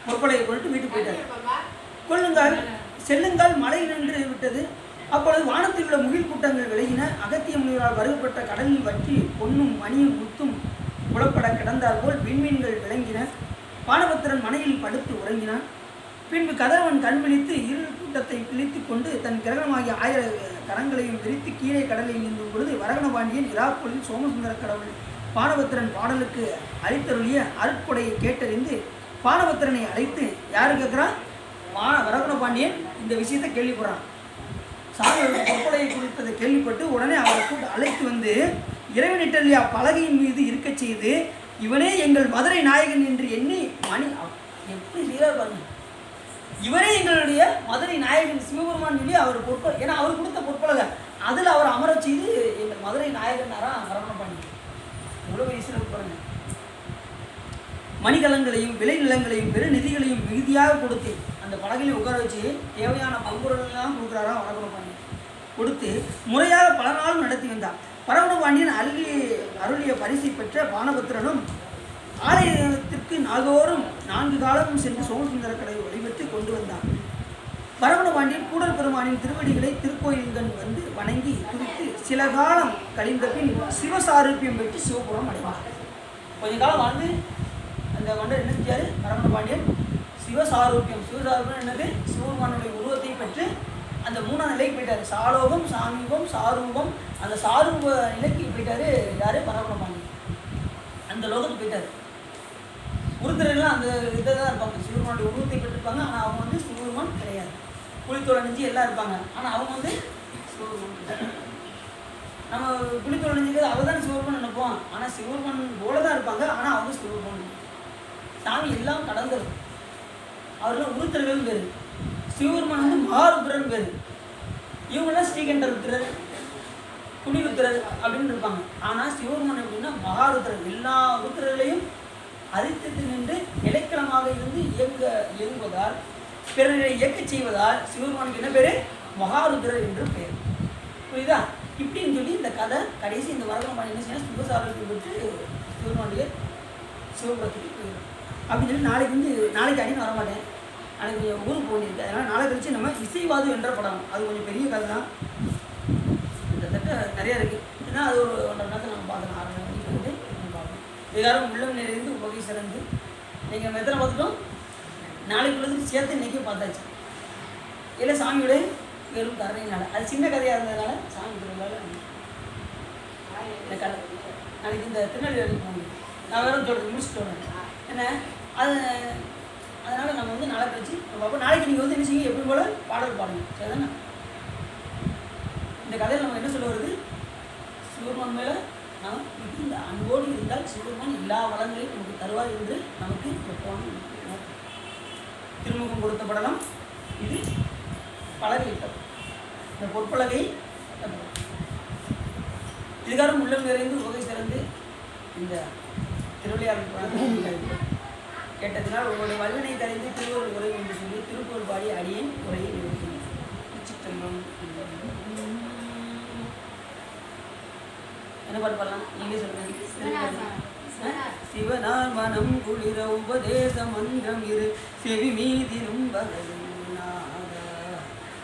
பொற்பலையை கொண்டு வீட்டுக்கு போயிட்டார். கொள்ளுங்கள் செல்லுங்கள் மழை நின்று விட்டது. அப்பொழுது வானத்தில் உள்ள முகில் கூட்டங்கள் விலகின. அகத்திய முனிவரால் வருகப்பட்ட கடலில் வற்றி பொன்னும் மணியும் முத்தும் புலப்பட கிடந்தார் போல் விண்மீன்கள் விளங்கின. பானபத்திரன் மனையில் படுத்து உறங்கினான். பின்பு கதிரவன் கண் விழித்து இரு கூட்டத்தை கிழித்து கொண்டு தன் கிரகணமாகிய 1000 கரங்களையும் விரித்து கீழே கடலில் நீந்தும் பொழுது வரகண பாண்டியன் இராப்பொழுதில் சோமசுந்தர கடவுள் பானபத்திரன் பாடலுக்கு அளித்தருளிய அருட்கொடையை கேட்டறிந்து பானபத்திரனை அழைத்து யாரு கேட்குறான்? வரகுண பாண்டியன் இந்த விஷயத்தை கேள்விப்படுறான். சாமியோட பொற்பலையை குறித்ததை கேள்விப்பட்டு உடனே அவரை கூட்டு அழைத்து வந்து இறைவனிட்டல்லியா பலகையின் மீது இருக்க செய்து இவனே எங்கள் மதுரை நாயகன் என்று எண்ணி மணி எப்படி செய்கிறார் பாருங்க. இவரே எங்களுடைய மதுரை நாயகன் சிவபெருமான் சொல்லி அவர் பொற்பலை, ஏன்னா அவர் கொடுத்த பொற்பலகை அதில் அவர் அமர செய்து எங்கள் மதுரை நாயகனாரா வரகுண பாண்டியன். எவ்வளோ வயசில் பாருங்க. மணிகலங்களையும் விளை நிலங்களையும் பெரு நிதிகளையும் மிகுதியாக கொடுத்து அந்த பலகையில் உட்கார வச்சு தேவையான பங்குறதெல்லாம் கொடுக்குறாரா வரகுண பாண்டியன். கொடுத்து முறையாக பல நாளும் நடத்தி வந்தார். வரகுண பாண்டியன் அருளிய பரிசை பெற்ற பானபத்திரனும் ஆலயத்திற்கு நாள்தோறும் 4 காலமும் சென்று சோமசுந்தர கடை வழிபட்டு கொண்டு வந்தார். வரகுண பாண்டியன் கூடல் பெருமானின் திருவடிகளை திருக்கோயில்கள் வந்து வணங்கி துதித்து சில காலம் கழிந்த பின் சிவசாரூபியம் பெற்று சிவபுரம் அடைவார். கொஞ்ச காலம் வாழ்ந்து அந்த மன்னர் என்ன செஞ்சார்? வரகுண பாண்டியன் சிவசாரூபியம் என்னது? சிவபெருமானுடைய உருவத்தை பெற்று அந்த 3ஆம் நிலைக்கு போயிட்டார். சாலோகம், சாமீபம், சாரூபம். அந்த சாரூப நிலைக்கு போயிட்டாரு யாரு? வரகுண பாண்டியன். அந்த லோகத்துக்கு போயிட்டார். உருத்திரர்கள்லாம் அந்த இதை தான் இருப்பாங்க, சிவபெருமானுடைய உருவத்தை பெற்றிருப்பாங்க. ஆனால் அவங்க வந்து சிவபெருமான் கிடையாது. புலித்தோலை நெஞ்சு எல்லாம் இருப்பாங்க, ஆனால் அவங்க வந்து சிவபெருமான். நம்ம புலித்தோலை நெஞ்சு அவள் தான் சிவபெருமான் நினைப்போம், ஆனால் சிவபெருமான் போல தான் இருப்பாங்க, ஆனால் அவங்க சிவபெருமான். சாமி எல்லாம் கடந்தது. அவர்கள் உருத்திரர்கள் பேர். சிவபெருமான் வந்து மகாருத்திரன் பேர். இவங்கெல்லாம் ஸ்ரீகண்ட ருத்திரர், குடிருத்திரர் அப்படின்னு இருப்பாங்க. ஆனால் சிவபெருமான் எப்படின்னா மகாருத்திரர். எல்லா ருத்திரர்களையும் அதிர்த்து நின்று இலைக்களமாக இருந்து இயங்குவதால் பிறரை இயக்க செய்வதால் சிவபெருமானுக்கு என்ன பேர்? மகாருத்திரர் என்று பெயர். புரியுதா? இப்படின்னு சொல்லி இந்த கதை கடைசி இந்த வரகுண பாண்டியன் என்ன செய்யணும்? சிவசாரத்தை பெற்று சிவபெருமானுடைய சிவபுரத்துக்கு போயிடும் அப்படின்னு சொல்லி நாளைக்கு அடின்னு வரமாட்டேன். நாளைக்கு கொஞ்சம் ஊருக்கு போயிருக்கு. அதனால் நாளை கழிச்சு நம்ம இசைவாது என்ற படம், அது கொஞ்சம் பெரிய கதை தான், கிட்டத்தட்ட நிறையா இருக்குது. ஏன்னா அது ஒரு 1.5 மணி நேரத்தில் நம்ம பார்க்கலாம். 6 மணிக்கு வந்து நம்ம பார்க்கணும். எல்லாரும் உள்ளம் நிறைந்து உபகை சிறந்து நீங்கள் நம்ம எத்தனை பார்த்துட்டோம்? நாளைக்குள்ளதுக்கு சேர்த்து இன்றைக்கே பார்த்தாச்சு. இல்லை சாமியோட வெறும் கருணையினால, அது சின்ன கதையாக இருந்ததுனால சாமி திருவிழாவில் இந்த கதை நாளைக்கு இந்த திருநெல்வேலி போகணும். நான் வேறு சொல்கிறேன், முடிச்சுட்டு வரேன் என்ன அது. அதனால் நம்ம வந்து நாளை கழிச்சு பார்ப்போம். நாளைக்கு நீங்கள் வந்து என்ன செய்யுங்க, எப்படி போல் பாடல் பாடுங்க, சரிதானே? இந்த கதையில் நம்ம என்ன சொல்ல வருது? சிவபெருமான் மேலே நாம் இந்த அன்போடு இருந்தால் சிவபெருமான் எல்லா வளங்களையும் நமக்கு தருவார் என்று நமக்கு எப்போது திருமுகம் கொடுத்த படலம் இது. பலகை இந்த பொற்பலகை இதுகாரம் உள்ளம் நிறைந்து உகை சிறந்து இந்த திருவிளையாடல் கேட்டதினால் உங்களுடைய வல்லனை கரைந்து திருவள்ளுவர் உரை என்று சொல்லி திருக்குறள் பாடி அடியேன் உரையை நிறுத்தினேன். என்ன பாட்டு பாடலாம்? நீங்களே சொல்லுங்க. சிவனார் மனம் குளிர உபதேச மன்றம் இரு செவி மீதினும்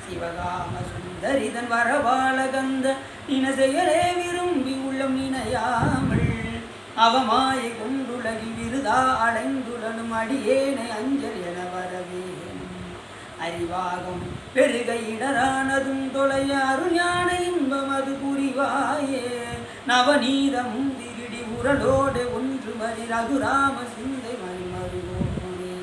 சிவகாம சுந்தரிதன் வரவாள கந்த இன செயலே விரும்பி உள்ளம் நினையாமல் அவமாயை கொண்டுலகி விருதா அடைந்துடனும் அடியேனை அஞ்சல் என வரவேன் அறிவாகம் பெருக இடரானதும் தொலைய அருஞான இன்பம் அது புரிவாயே நவநீதமும் திரிடி உரலோடு ஒன்று மறி ரகுராம சிந்தை மறிமருவோனே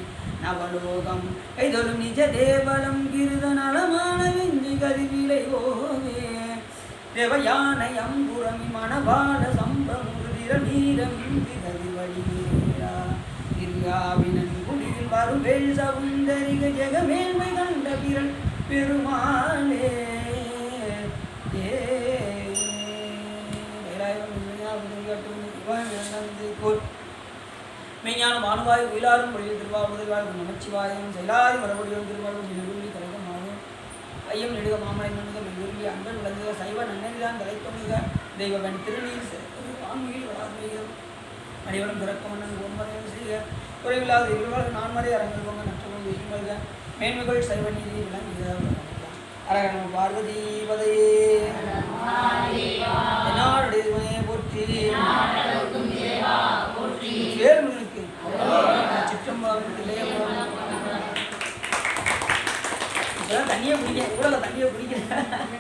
நவலோகம் கைதொலும் நிஜ தேவலம் கிருத நலமான வெஞ்சி கதிவிலை ஓவே தேவயானை அம்புரமி மணவாள சம்பமுரு நீரம் கதி வழியா இரியாவினன் குடியில் வரும் வேள் சவுந்தரிக ஜெகமேன்மை கண்ட பிறல் பெருமாளே மெய்ஞான பானுவாய் உயிலாரும் மொழியில் திருவாவூர் நமச்சிவாயம் செயலாதி மரபடியும் திருவாரூர் நெருங்கி கலைகமாகும் ஐயம் நெடுக மாமலை மண்ணுக மெருங்கி அன்பன் விளங்குக சைவ நன்னறிதான் தலைத்தொங்குக தெய்வவன் திருநீர் ஆன்மீகில் வளாதும் அனைவரும் பிறக்க மன்னன் ஒன்பதையும் செய்க குறைவில்லாத இருவாள் 4 மறை அரங்கள் பொங்க நற்றவங்க இருமல்க மேன்மைகள் சைவ நீதி விளங்குக அரகணம் பார்வதி பதையே நாடுடைய போற்றி வேறுகளுக்கு சிற்றம்பலத்திலே தண்ணியே குடிக்க உடல தண்ணியே குடிக்கிறேன்.